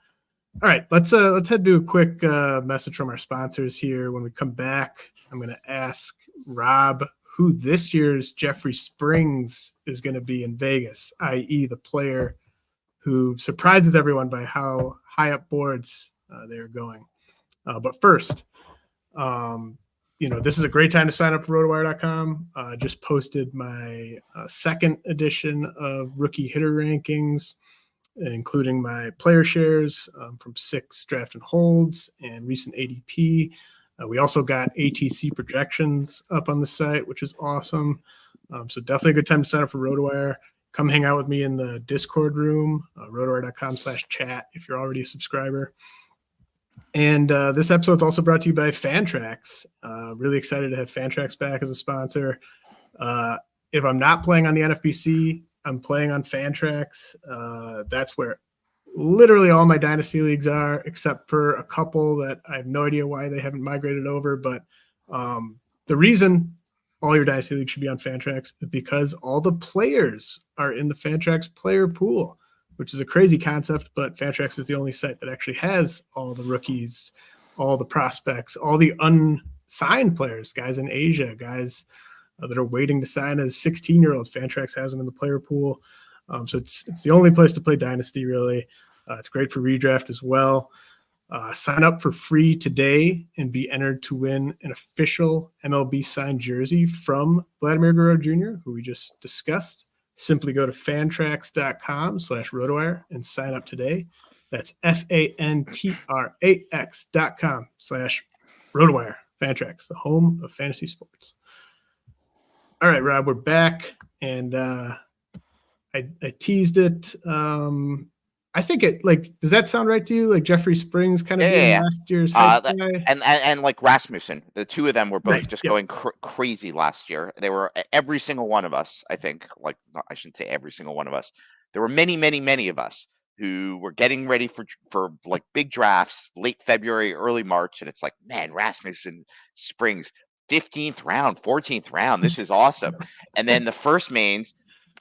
right, let's head to a quick message from our sponsors here. When we come back, I'm going to ask Rob who this year's Jeffrey Springs is going to be in Vegas, i.e. the player who surprises everyone by how high up boards they're going. But first, this is a great time to sign up for RotoWire.com. Just posted my second edition of rookie hitter rankings, including my player shares from 6 draft and holds and recent ADP. We also got ATC projections up on the site, which is awesome. So definitely a good time to sign up for RotoWire. Come hang out with me in the Discord room, rotowire.com/chat if you're already a subscriber. And this episode is also brought to you by Fantrax. Really excited to have Fantrax back as a sponsor. If I'm not playing on the NFBC, I'm playing on Fantrax. That's where literally all my dynasty leagues are, except for a couple that I have no idea why they haven't migrated over. But the reason all your dynasty leagues should be on Fantrax is because all the players are in the Fantrax player pool, which is a crazy concept, but Fantrax is the only site that actually has all the rookies, all the prospects, all the unsigned players, guys in Asia, guys that are waiting to sign as 16-year-olds. Fantrax has them in the player pool. So it's the only place to play Dynasty, really. It's great for redraft as well. Sign up for free today and be entered to win an official MLB signed jersey from Vladimir Guerrero Jr., who we just discussed. Simply go to fantrax.com/RotoWire and sign up today. That's fantrax.com/RotoWire. Fantrax, the home of fantasy sports. All right, Rob, we're back, and I teased it. I think it does that sound right to you? Like Jeffrey Springs kind of being last year's hype guy? And like Rasmussen, the two of them were both going crazy last year. They were every single one of us, I think. I shouldn't say every single one of us. There were many, many, many of us who were getting ready for like big drafts, late February, early March, and it's like, man, Rasmussen, Springs, 15th round, 14th round, this is awesome. And then the first mains.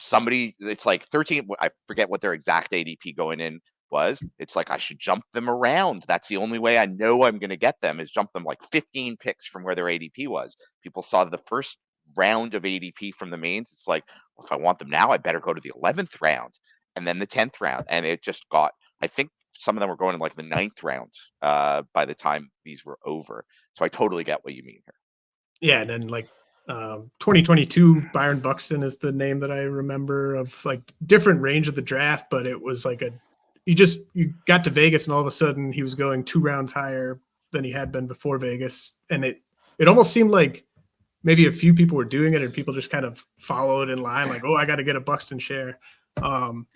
It's like 13. I forget what their exact ADP going in was. It's like I should jump them around. That's the only way I know I'm going to get them is jump them like 15 picks from where their ADP was. People saw the first round of ADP from the mains. It's like, well, if I want them now, I better go to the 11th round and then the 10th round. And it just got, I think some of them were going in like the 9th round by the time these were over. So I totally get what you mean here. Yeah. And then 2022 Byron Buxton is the name that I remember of like different range of the draft, but it was like you got to Vegas and all of a sudden he was going 2 rounds higher than he had been before Vegas. And it almost seemed like maybe a few people were doing it and people just kind of followed in line like, oh, I got to get a Buxton share. And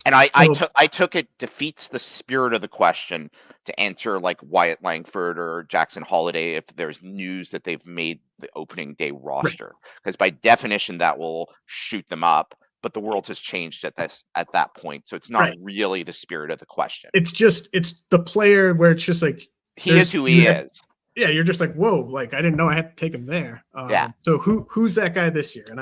I took it defeats the spirit of the question to answer like Wyatt Langford or Jackson Holiday if there's news that they've made the opening day roster, because by definition that will shoot them up. But the world has changed at that point, so it's not really the spirit of the question. It's the player where it's just like he is who he is. Yeah, you're just like, whoa, like I didn't know I had to take him there. So who's that guy this year? And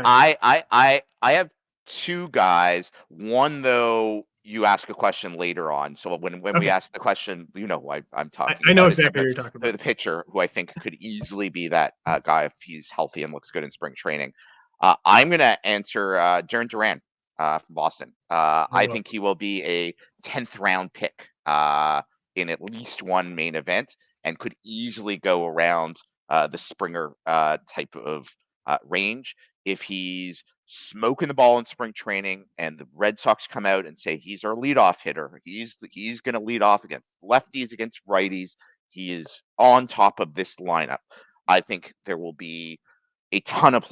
I have 2 guys. One, though, you ask a question later on. So when we ask the question, you know who I'm talking about. I know exactly what you're talking about. The pitcher who I think could easily be that guy if he's healthy and looks good in spring training. I'm going to answer Jarren Duran from Boston. I think he will be a 10th round pick in at least one main event and could easily go around the Springer type of range if he's smoking the ball in spring training and the Red Sox come out and say he's our leadoff hitter. He's going to lead off against lefties, against righties. He is on top of this lineup. I think there will be a ton of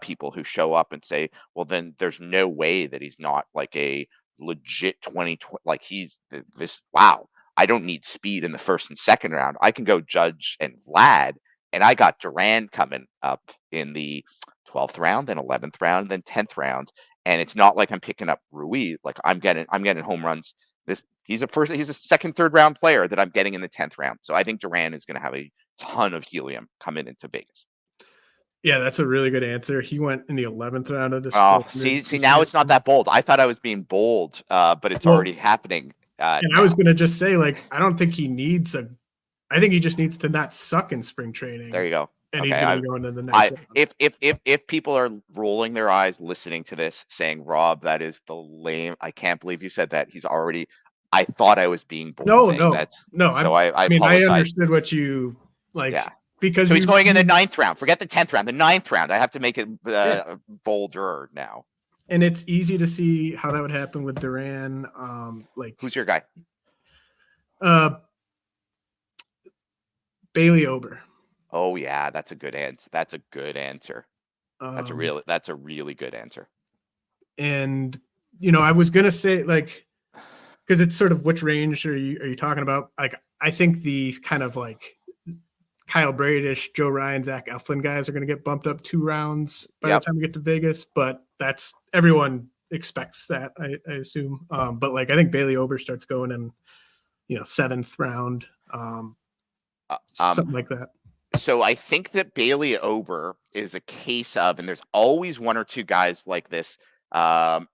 people who show up and say, well, then there's no way that he's not like a legit 2020. Like he's this. Wow, I don't need speed in the first and second round. I can go Judge and Vlad, and I got Duran coming up in the 12th round, then 11th round, then 10th round. And it's not like I'm picking up Ruiz. Like I'm getting home runs. He's a second, third round player that I'm getting in the 10th round. So I think Duran is going to have a ton of helium coming into Vegas. Yeah, that's a really good answer. He went in the 11th round of this. Oh, see, now it's not that bold. I thought I was being bold, but it's already happening. And I was going to just say, like, I don't think he needs I think he just needs to not suck in spring training. There you go. and he's Okay, going to be going to the ninth round. if people are rolling their eyes listening to this, saying, "Rob, that is the lame. I can't believe you said that." He's already. I thought I was being bold saying that. No. So I mean, I apologize. understood what you like. Yeah. Because so he's going in the 9th round. Forget the 10th round. The 9th round. I have to make it bolder now. And it's easy to see how that would happen with Duran. Who's your guy? Bailey Ober. Oh yeah, that's a good answer. That's a good answer. That's a really good answer. And I was gonna say because it's sort of which range are you talking about? Like, I think the kind of like Kyle Bradish, Joe Ryan, Zach Eflin guys are going to get bumped up 2 rounds by the time we get to Vegas, but that's everyone expects that, I assume. But I think Bailey Ober starts going in, 7th round, something like that. So I think that Bailey Ober is a case of, and there's always 1 or 2 guys like this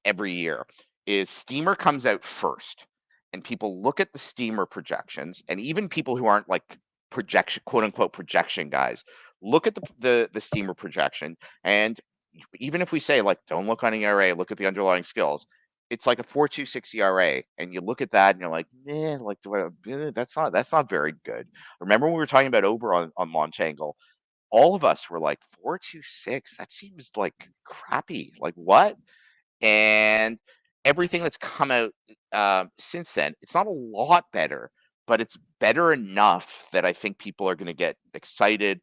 every year, is Steamer comes out first, and people look at the Steamer projections, and even people who aren't like projection, quote unquote projection guys, look at the Steamer projection, and even if we say don't look on ERA, look at the underlying skills, it's like a 4.26 ERA, and you look at that and you're like, man, that's not very good. Remember when we were talking about Ober on Launch Angle? All of us were like 4.26. That seems like crappy. Like what? And everything that's come out since then, it's not a lot better, but it's better enough that I think people are going to get excited.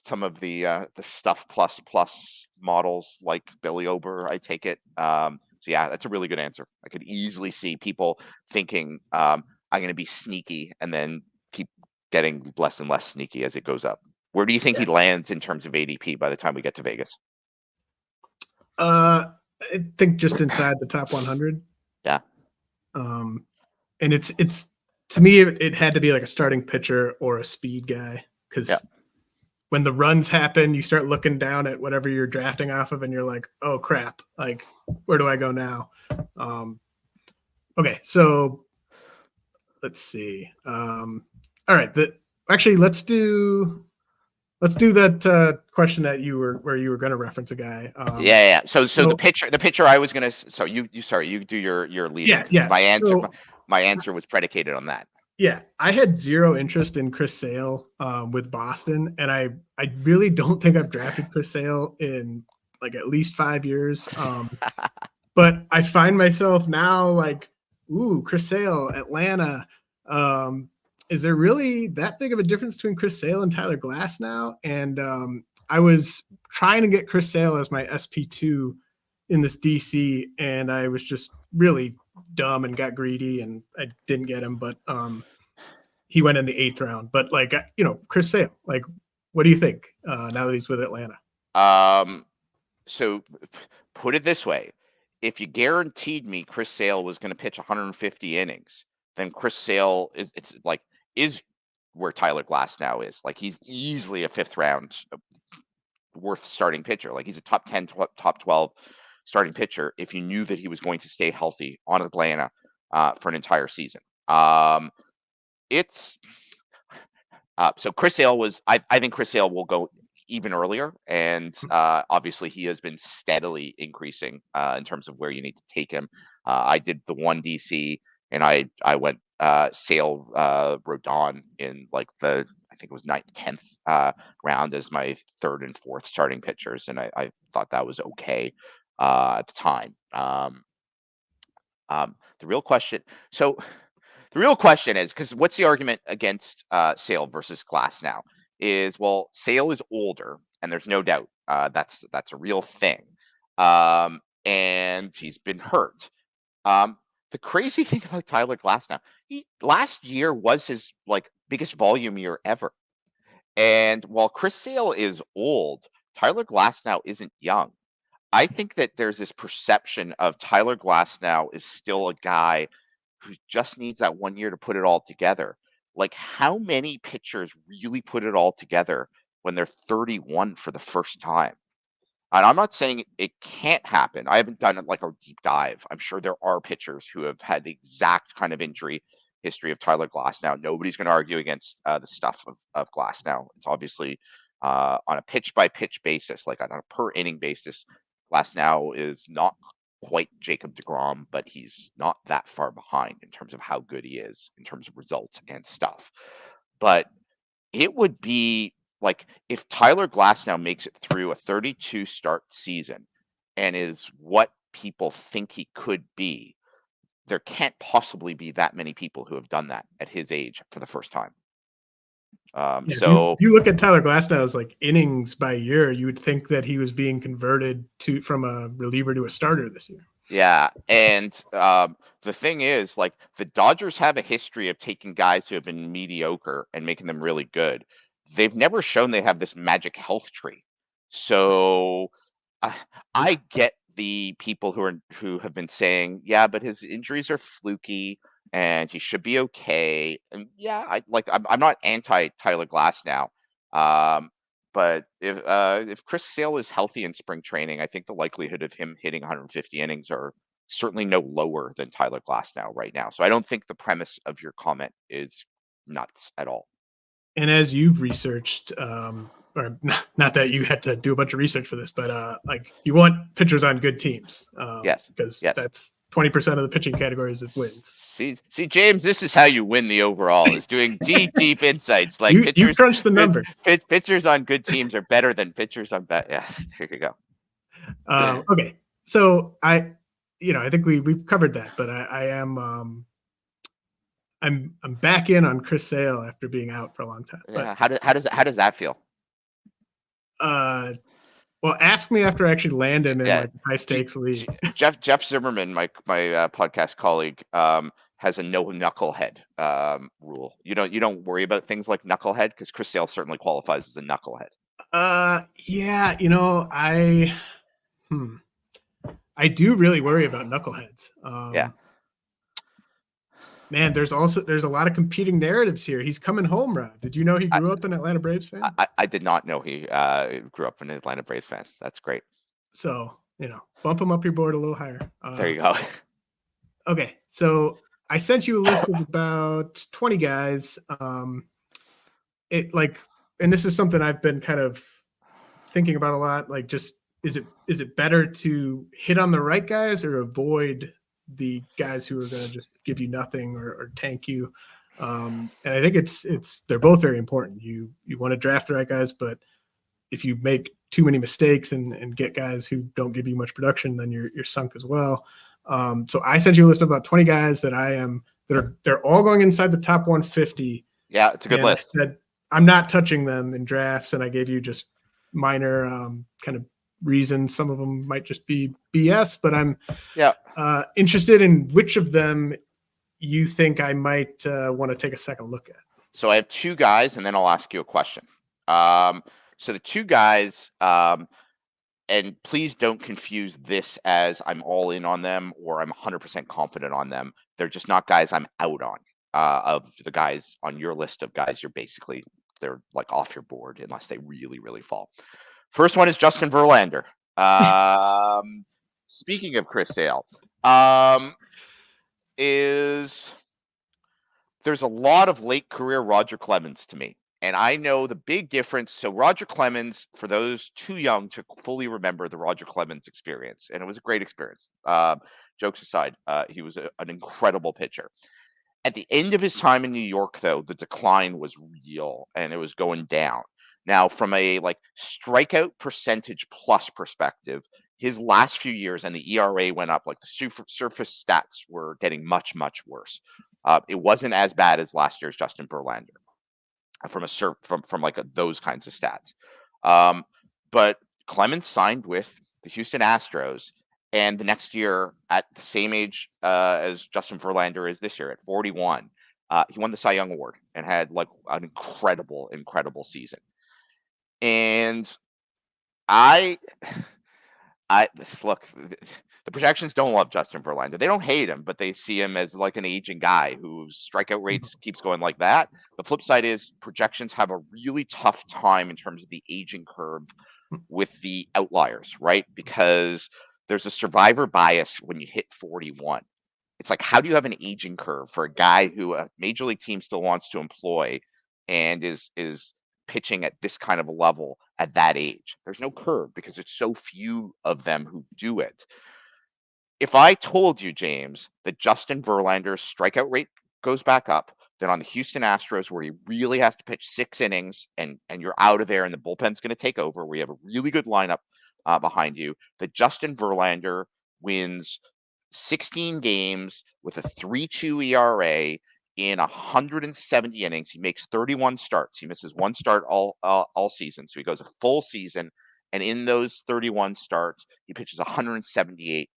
Some of the stuff plus models like Billy Ober, I take it. So yeah, that's a really good answer. I could easily see people thinking I'm going to be sneaky, and then keep getting less and less sneaky as it goes up. Where do you think he lands in terms of ADP by the time we get to Vegas? I think just inside the top 100. Yeah. And it's to me, it had to be like a starting pitcher or a speed guy, because when the runs happen, you start looking down at whatever you're drafting off of, and you're like, oh crap, like where do I go now? Okay, so let's see. All right, actually let's do that question that you were going to reference a guy. So the pitcher I was going to. So you do your lead. Yeah. My answer was predicated on that. Yeah, I had 0 interest in Chris Sale with Boston, and I really don't think I've drafted Chris Sale in at least 5 years. But I find myself now Chris Sale, Atlanta. Is there really that big of a difference between Chris Sale and Tyler Glass now? And I was trying to get Chris Sale as my SP2 in this DC, and I was just really dumb and got greedy, and I didn't get him. But he went in the 8th round. But Chris Sale, what do you think now that he's with Atlanta? So put it this way: if you guaranteed me Chris Sale was going to pitch 150 innings, then Chris Sale is where Tyler Glass now is. He's easily a 5th round worth starting pitcher. He's a top 10, top 12 starting pitcher if you knew that he was going to stay healthy on Atlanta for an entire season. So Chris Sale was. I think Chris Sale will go even earlier, and obviously he has been steadily increasing in terms of where you need to take him. I did the 1 DC, and I went Sale Rodon in I think it was 9th, 10th round as my 3rd and 4th starting pitchers, and I thought that was okay at the time. The real question is, because what's the argument against Sale versus Glass now? Is, well, Sale is older, and there's no doubt that's a real thing, and he's been hurt. The crazy thing about Tyler Glass now, last year was his biggest volume year ever, and while Chris Sale is old, Tyler Glass now isn't young. I think that there's this perception of Tyler Glass now is still a guy who just needs that 1 year to put it all together. How many pitchers really put it all together when they're 31 for the first time? And I'm not saying it can't happen. I haven't done a deep dive. I'm sure there are pitchers who have had the exact kind of injury history of Tyler Glasnow. Nobody's going to argue against the stuff of Glasnow. It's obviously on a pitch by pitch basis, like on a per inning basis. Glasnow is not quite Jacob deGrom, but he's not that far behind in terms of how good he is in terms of results and stuff. But it would be like if Tyler Glasnow makes it through a 32 start season and is what people think he could be, there can't possibly be that many people who have done that at his age for the first time. If you look at Tyler Glasnow's like innings by year, you would think that he was being converted from a reliever to a starter this year. Yeah, and the thing is, like, the Dodgers have a history of taking guys who have been mediocre and making them really good. They've never shown they have this magic health tree. So I get the people who have been saying, yeah, but his injuries are fluky and he should be okay. And yeah, I'm not anti Tyler Glasnow. But if Chris Sale is healthy in spring training, I think the likelihood of him hitting 150 innings are certainly no lower than Tyler Glasnow right now. So I don't think the premise of your comment is nuts at all. And as you've researched, or not that you had to do a bunch of research for this, but like you want pitchers on good teams. Yes, because yes. That's 20% of the pitching categories of wins. See, James, this is how you win the overall: is doing deep insights. Like you crunch the numbers. Pitchers on good teams are better than pitchers on bad. Yeah, here you go. Okay, so I think we've covered that, but I am I'm back in on Chris Sale after being out for a long time. Yeah, how does that feel? Well, ask me after I actually land him in like a high stakes league. Jeff Zimmerman, my podcast colleague, has a no knucklehead rule. You don't worry about things like knucklehead because Chris Sale certainly qualifies as a knucklehead. Yeah, I do really worry about knuckleheads. Yeah. Man, there's a lot of competing narratives here. He's coming home, Rod. Did you know he grew up an Atlanta Braves fan? I did not know he grew up an Atlanta Braves fan. That's great. So, bump him up your board a little higher. There you go. Okay, so I sent you a list of about 20 guys. And this is something I've been kind of thinking about a lot. Like, just is it better to hit on the right guys or avoid the guys who are going to just give you nothing or tank you? And I think they're both very important. You want to draft the right guys, but if you make too many mistakes and get guys who don't give you much production, then you're sunk as well. So I sent you a list of about 20 guys they're all going inside the top 150. Yeah, it's a good list. I said, I'm not touching them in drafts, and I gave you just minor kind of reasons. Some of them might just be BS, but I'm interested in which of them you think I might want to take a second look at. So I have two guys, and then I'll ask you a question. So the two guys, and please don't confuse this as I'm all in on them or I'm 100% confident on them. They're just not guys I'm out on. Of the guys on your list of guys, they're like off your board unless they really, really fall. First one is Justin Verlander. Speaking of Chris Sale, there's a lot of late career Roger Clemens to me. And I know the big difference. So Roger Clemens, for those too young to fully remember the Roger Clemens experience, and it was a great experience. Jokes aside, he was an incredible pitcher. At the end of his time in New York, though, the decline was real and it was going down. Now, from a strikeout percentage plus perspective, his last few years and the ERA went up. Like the surface stats were getting much, much worse. It wasn't as bad as last year's Justin Verlander from those kinds of stats. But Clemens signed with the Houston Astros, and the next year at the same age as Justin Verlander is this year at 41, he won the Cy Young Award and had an incredible, incredible season. And I look, the projections don't love Justin Verlander. They don't hate him, but they see him as like an aging guy whose strikeout rates keeps going like that. The flip side is projections have a really tough time in terms of the aging curve with the outliers, right? Because there's a survivor bias when you hit 41. It's like, how do you have an aging curve for a guy who a major league team still wants to employ and is pitching at this kind of a level at that age? There's no curve because it's so few of them who do it. If I told you, James, that Justin Verlander's strikeout rate goes back up, then on the Houston Astros, where he really has to pitch 6 innings and you're out of there and the bullpen's going to take over, we have a really good lineup behind you, that Justin Verlander wins 16 games with a 3.2 ERA in 170 innings. He makes 31 starts. He misses one start all season, so he goes a full season. And in those 31 starts, he pitches 178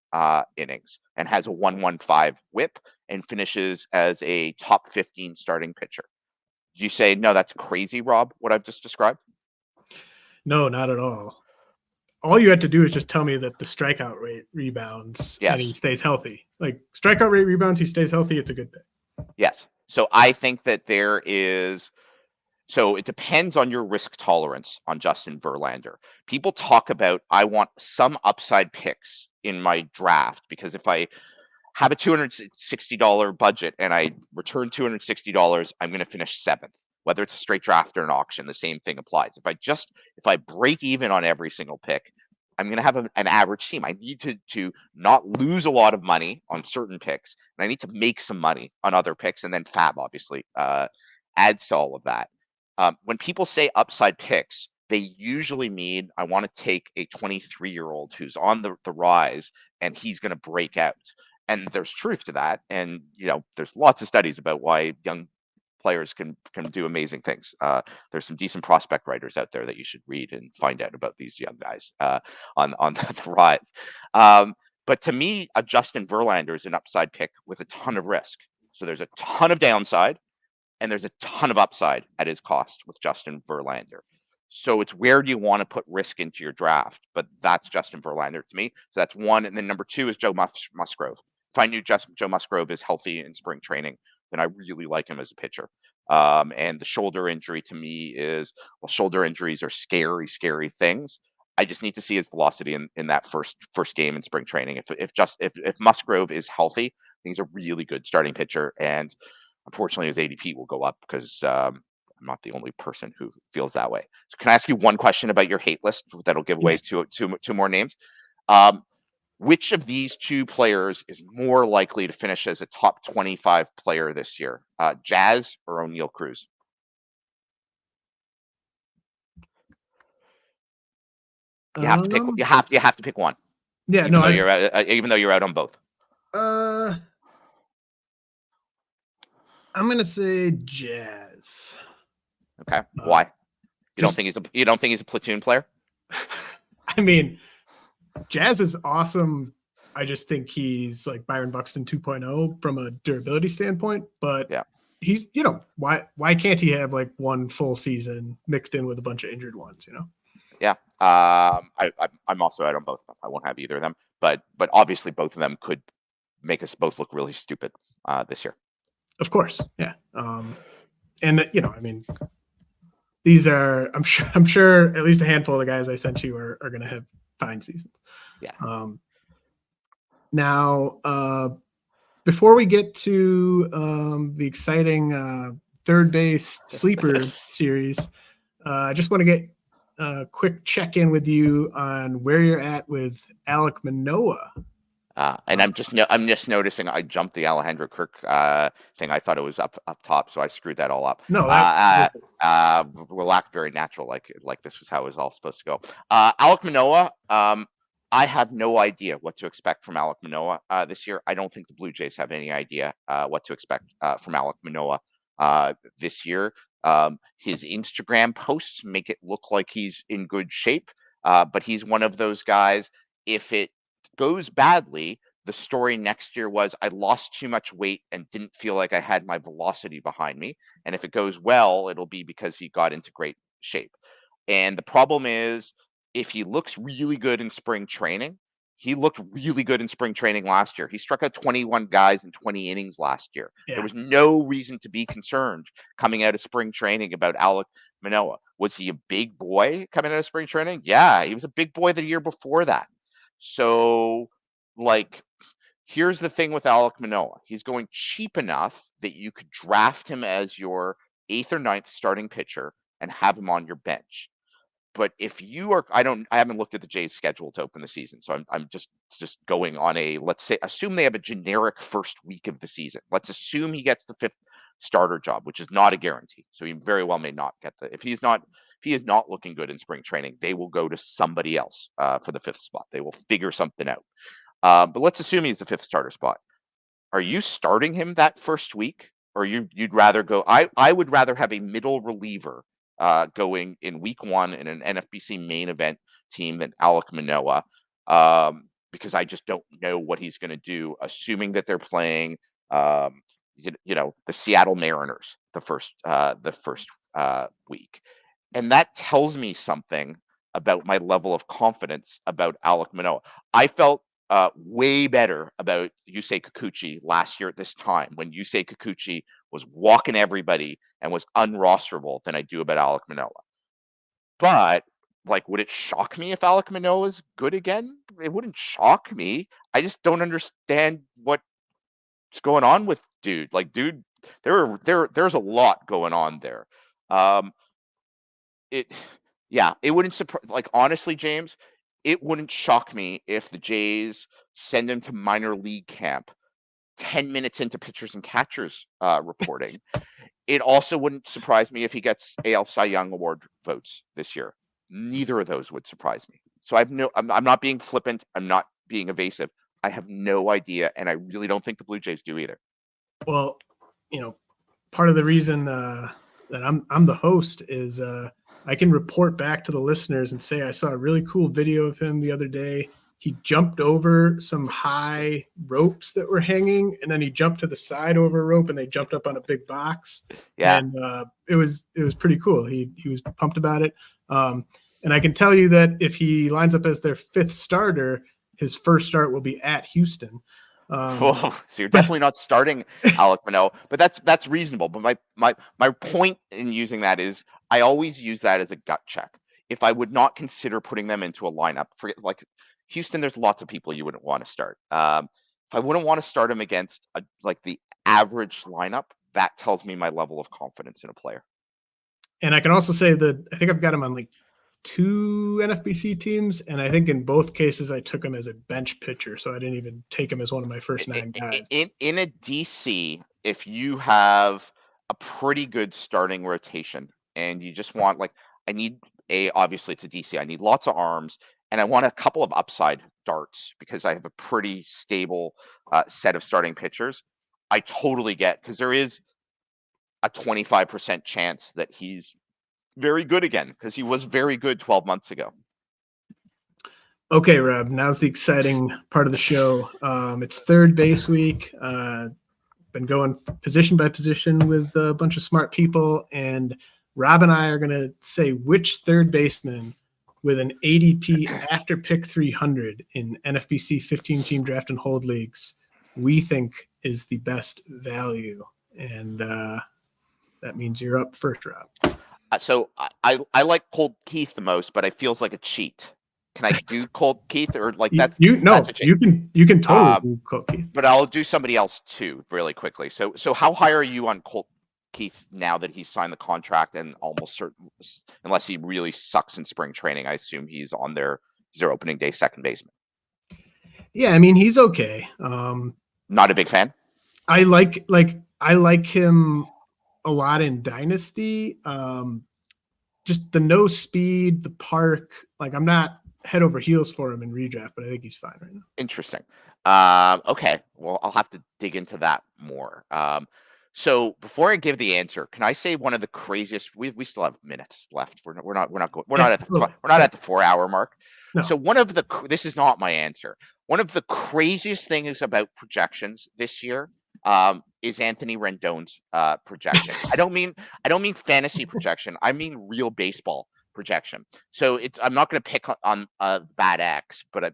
innings and has a 1.15 WHIP and finishes as a top 15 starting pitcher. You say, no, that's crazy, Rob, what I've just described? No, not at all. All you had to do is just tell me that the strikeout rate rebounds and he stays healthy. Like strikeout rate rebounds, he stays healthy. It's a good thing. Yes. So I think that there is. So it depends on your risk tolerance on Justin Verlander. People talk about, I want some upside picks in my draft because if I have a $260 budget and I return $260, I'm going to finish 7th. Whether it's a straight draft or an auction, the same thing applies. If I break even on every single pick, I'm going to have an average team. I need to not lose a lot of money on certain picks, and I need to make some money on other picks, and then Fab obviously adds to all of that. When people say upside picks, they usually mean I want to take a 23-year-old who's on the rise and he's going to break out. And there's truth to that. And, there's lots of studies about why young players can do amazing things. There's some decent prospect writers out there that you should read and find out about these young guys on the rise. But to me, a Justin Verlander is an upside pick with a ton of risk. So there's a ton of downside and there's a ton of upside at his cost with Justin Verlander. So it's where do you want to put risk into your draft? But that's Justin Verlander to me. So that's one. And then number 2 is Joe Musgrove. If I knew Joe Musgrove is healthy in spring training, then I really like him as a pitcher. And the shoulder injury to me is, well, shoulder injuries are scary, scary things. I just need to see his velocity in that first game in spring training. If Musgrove is healthy, I think he's a really good starting pitcher. And unfortunately, his ADP will go up because I'm not the only person who feels that way. So can I ask you one question about your hate list that'll give away two more names? Which of these 2 players is more likely to finish as a top 25 player this year? Jazz or O'Neal Cruz? You have to pick. You have to pick one. Yeah, even though you're out on both. I'm gonna say Jazz. Okay, why? You don't think he's a platoon player? I mean, Jazz is awesome. I just think he's like Byron Buxton 2.0 from a durability standpoint. But he's, why can't he have like one full season mixed in with a bunch of injured ones? Yeah, I'm also out on both of them. I won't have either of them, but obviously both of them could make us both look really stupid this year. Of course, yeah. And I mean, these are I'm sure at least a handful of the guys I sent you are going to have fine seasons. Yeah. Now, before we get to the exciting third base sleeper series, I just want to get a quick check-in with you on where you're at with Alek Manoah. And I'm just noticing I jumped the Alejandro Kirk thing. I thought it was up top, so I screwed that all up. No, will act very natural, like this was how it was all supposed to go. Alek Manoah, I have no idea what to expect from Alek Manoah this year. I don't think the Blue Jays have any idea what to expect from Alek Manoah this year. His Instagram posts make it look like he's in good shape, but he's one of those guys. If it goes badly, the story next year was I lost too much weight and didn't feel like I had my velocity behind me. And if it goes well, it'll be because he got into great shape. And the problem is, if he looks really good in spring training, he looked really good in spring training last year. He struck out 21 guys in 20 innings last year. Yeah. There was no reason to be concerned coming out of spring training about Alek Manoah. Was he a big boy coming out of spring training? Yeah, he was a big boy the year before that. So, like, Here's the thing with Alek Manoah. He's going cheap enough that you could draft him as your 8th or 9th starting pitcher and have him on your bench. But if you are, I haven't looked at the Jays' schedule to open the season, so I'm just going on a, let's say, assume they have a generic first week of the season. Let's assume he gets the 5th starter job, which is not a guarantee. So he very well may not get if he is not looking good in spring training, they will go to somebody else for the 5th spot. They will figure something out. But let's assume he's the 5th starter spot. Are you starting him that first week, or you'd rather go? I would rather have a middle reliever going in week 1 in an NFBC main event team than Alek Manoah, because I just don't know what he's going to do. Assuming that they're playing, the Seattle Mariners the first week, and that tells me something about my level of confidence about Alek Manoah. I felt way better about Yusei Kikuchi last year at this time, when Yusei Kikuchi was walking everybody and was unrosterable, than I do about Alek Manoah. But would it shock me if Alek Manoah is good again? It wouldn't shock me. I just don't understand what's going on with dude. Dude, there's a lot going on there. It wouldn't surprise. Honestly, James, it wouldn't shock me if the Jays send him to minor league camp 10 minutes into pitchers and catchers reporting. It also wouldn't surprise me if he gets AL Cy Young Award votes this year. Neither of those would surprise me. So I'm not being flippant. I'm not being evasive. I have no idea, and I really don't think the Blue Jays do either. Well, part of the reason that I'm the host is I can report back to the listeners and say I saw a really cool video of him the other day. He jumped over some high ropes that were hanging, and then he jumped to the side over a rope, and they jumped up on a big box. Yeah, and it was pretty cool. He was pumped about it. And I can tell you that if he lines up as their 5th starter, his first start will be at Houston. So you're definitely not starting Alek Manoah, but that's reasonable. But my point in using that is I always use that as a gut check. If I would not consider putting them into a lineup, for Houston, there's lots of people you wouldn't want to start. If I wouldn't want to start him against the average lineup, that tells me my level of confidence in a player. And I can also say that I think I've got him on 2 NFBC teams, and I think in both cases I took him as a bench pitcher, so I didn't even take him as one of my first 9 guys. In a DC, if you have a pretty good starting rotation and you just want I need obviously it's a DC, I need lots of arms, and I want a couple of upside darts because I have a pretty stable set of starting pitchers. I totally get, because there is a 25% chance that he's very good again, because he was very good 12 months ago. Okay, Rob, now's the exciting part of the show. It's third base week. Been going position by position with a bunch of smart people, and Rob and I are going to say which third baseman with an ADP after pick 300 in NFBC 15-team draft and hold leagues we think is the best value. And that means you're up first, Rob. So I like Colt Keith the most, but it feels like a cheat. Can I do Colt Keith, or that's you can totally do Colt Keith. But I'll do somebody else too, really quickly. So how high are you on Colt Keith now that he's signed the contract and almost certain, unless he really sucks in spring training, I assume he's on their opening day second baseman? Yeah, I mean he's okay. Not a big fan. I like him a lot in Dynasty. Just the no speed, the park. I'm not head over heels for him in redraft, but I think he's fine right now. Interesting. Okay, well, I'll have to dig into that more. So before I give the answer, can I say one of the craziest? We still have minutes left. We're not at the 4-hour mark. No. So this is not my answer. One of the craziest things about projections this year is Anthony Rendon's projection. I don't mean fantasy projection. I mean real baseball projection. So I'm not going to pick on Bad X, but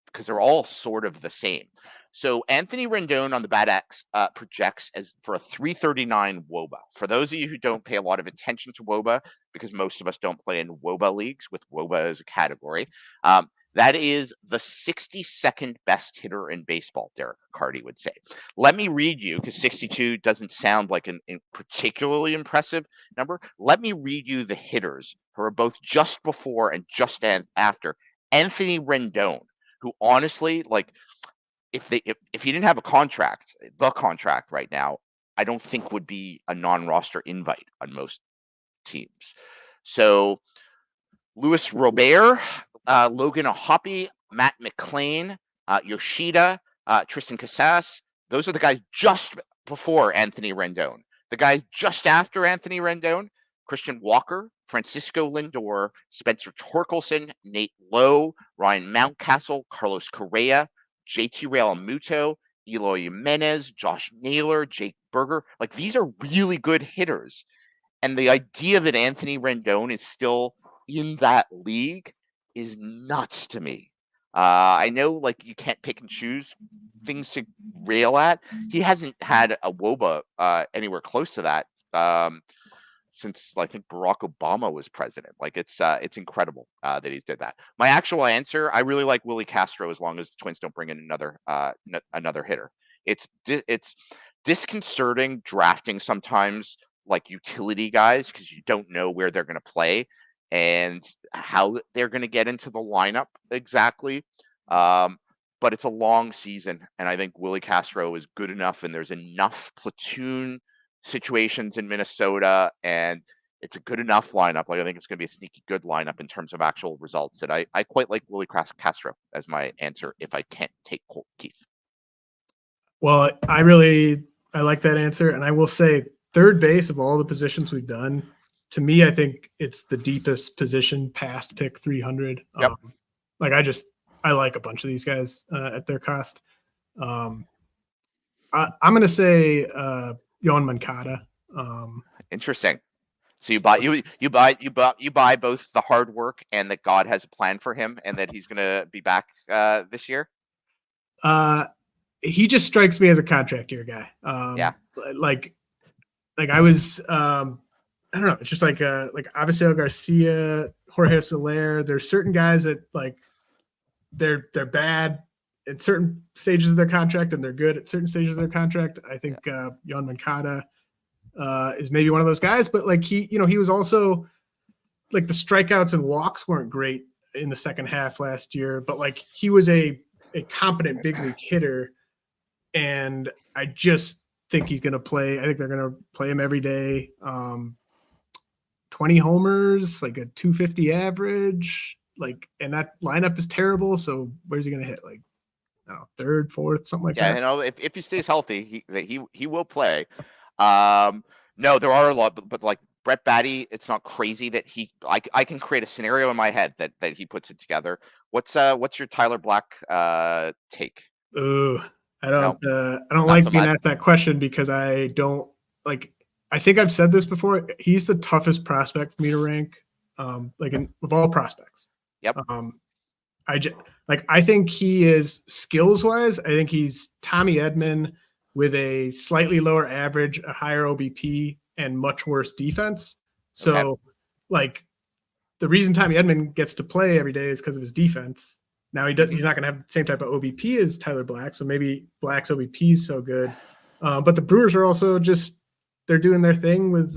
because they're all sort of the same. So Anthony Rendon on the Bad X projects as for a 339 WOBA. For those of you who don't pay a lot of attention to WOBA, because most of us don't play in WOBA leagues with WOBA as a category, That is the 62nd best hitter in baseball, Derek Carty would say. Let me read you, because 62 doesn't sound like a particularly impressive number. Let me read you the hitters who are both just before and just after Anthony Rendon, who honestly, like, if he didn't have the contract right now, I don't think would be a non-roster invite on most teams. So Luis Robert, Logan Hoppy, Matt McClain, Yoshida, Tristan Casas. Those are the guys just before Anthony Rendon. The guys just after Anthony Rendon, Christian Walker, Francisco Lindor, Spencer Torkelson, Nate Lowe, Ryan Mountcastle, Carlos Correa, JT Realmuto, Eloy Jimenez, Josh Naylor, Jake Berger. Like, these are really good hitters. And the idea that Anthony Rendon is still in that league is nuts to me. I know, like, you can't pick and choose things to rail at. He hasn't had a WOBA anywhere close to that since, I think, Barack Obama was president. Like, it's incredible that he's did that. My actual answer, I really like Willie Castro as long as the Twins don't bring in another hitter. It's disconcerting drafting sometimes, like, utility guys, because you don't know where they're going to play and how they're going to get into the lineup exactly. But it's a long season, and I think Willie Castro is good enough, and there's enough platoon situations in Minnesota, and it's a good enough lineup. Like, I think it's going to be a sneaky good lineup in terms of actual results. That I quite like Willie Castro as my answer if I can't take Colt Keith. Well, I like that answer, and I will say third base of all the positions we've done, to me, I think it's the deepest position past pick 300. Yep. I like a bunch of these guys at their cost. I'm going to say Yoan Moncada. Interesting. So you buy both the hard work and that God has a plan for him and that he's going to be back this year. He just strikes me as a contract year guy. Yeah. Like I was, I don't know. It's just like Avisail Garcia, Jorge Soler. There's certain guys that, like, they're bad at certain stages of their contract and they're good at certain stages of their contract. I think Yoan Moncada is maybe one of those guys, but like he was also, like, the strikeouts and walks weren't great in the second half last year, but like he was a competent big league hitter. And I just think he's going to play. I think they're going to play him every day. 20 homers, like a 250 average, like, and that lineup is terrible. So where's he going to hit? Like, I don't know, third, fourth, something like that. Yeah, if he stays healthy, he will play. No, there are a lot, but like Brett Batty, it's not crazy that I can create a scenario in my head that he puts it together. What's your Tyler Black take? Ooh, I don't like being asked that question because I don't like. I think I've said this before. He's the toughest prospect for me to rank, of all prospects. Yep. I think he is skills wise. I think he's Tommy Edman with a slightly lower average, a higher OBP, and much worse defense. So, like, the reason Tommy Edman gets to play every day is because of his defense. Now he's not going to have the same type of OBP as Tyler Black, so maybe Black's OBP is so good. But the Brewers are also they're doing their thing with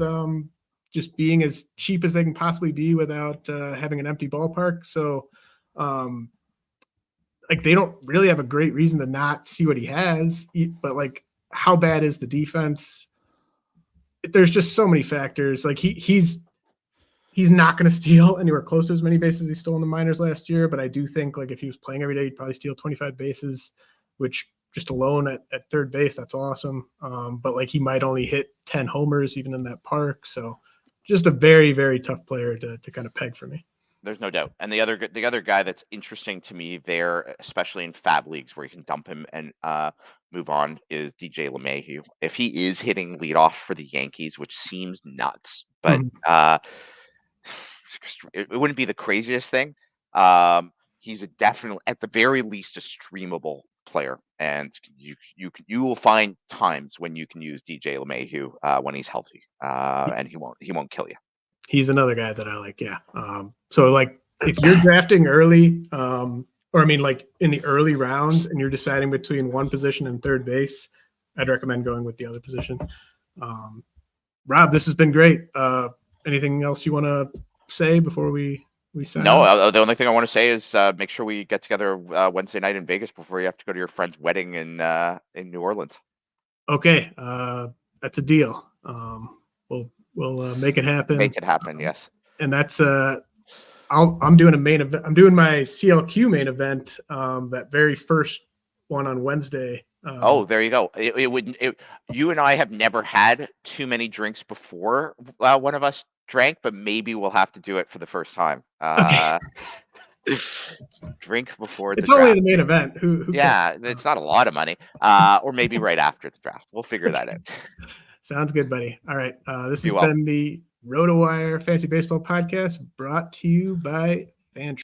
just being as cheap as they can possibly be without having an empty ballpark. So, like, they don't really have a great reason to not see what he has. But, like, how bad is the defense? There's just so many factors. Like, he's not going to steal anywhere close to as many bases he stole in the minors last year. But I do think, like, if he was playing every day, he'd probably steal 25 bases, which just alone at third base, that's awesome. But, like, he might only hit 10 homers even in that park. So just a very, very tough player to kind of peg for me. There's no doubt. And the other guy that's interesting to me there, especially in fab leagues where you can dump him and move on, is DJ LeMahieu. If he is hitting leadoff for the Yankees, which seems nuts, but it wouldn't be the craziest thing. He's definitely, at the very least, a streamable player, and you will find times when you can use DJ LeMahieu when he's healthy, and he won't kill you. He's another guy that I like. Yeah. So, like, if you're drafting early, or I mean, like in the early rounds, and you're deciding between one position and third base, I'd recommend going with the other position. Rob, this has been great. Anything else you want to say before we sign off? The only thing I want to say is make sure we get together Wednesday night in Vegas before you have to go to your friend's wedding in New Orleans. Okay, that's a deal. We'll make it happen. Make it happen, yes. And that's I'm doing a main event. I'm doing my CLQ main event. That very first one on Wednesday. There you go. You and I have never had too many drinks before one of us drank, but maybe we'll have to do it for the first time. Okay. Drink before it's the only draft. the main event. Who yeah, it's not a lot of money. Or maybe right after the draft. We'll figure that out. Sounds good, buddy. All right. This has been the RotoWire Fantasy Baseball Podcast, brought to you by Fantrax.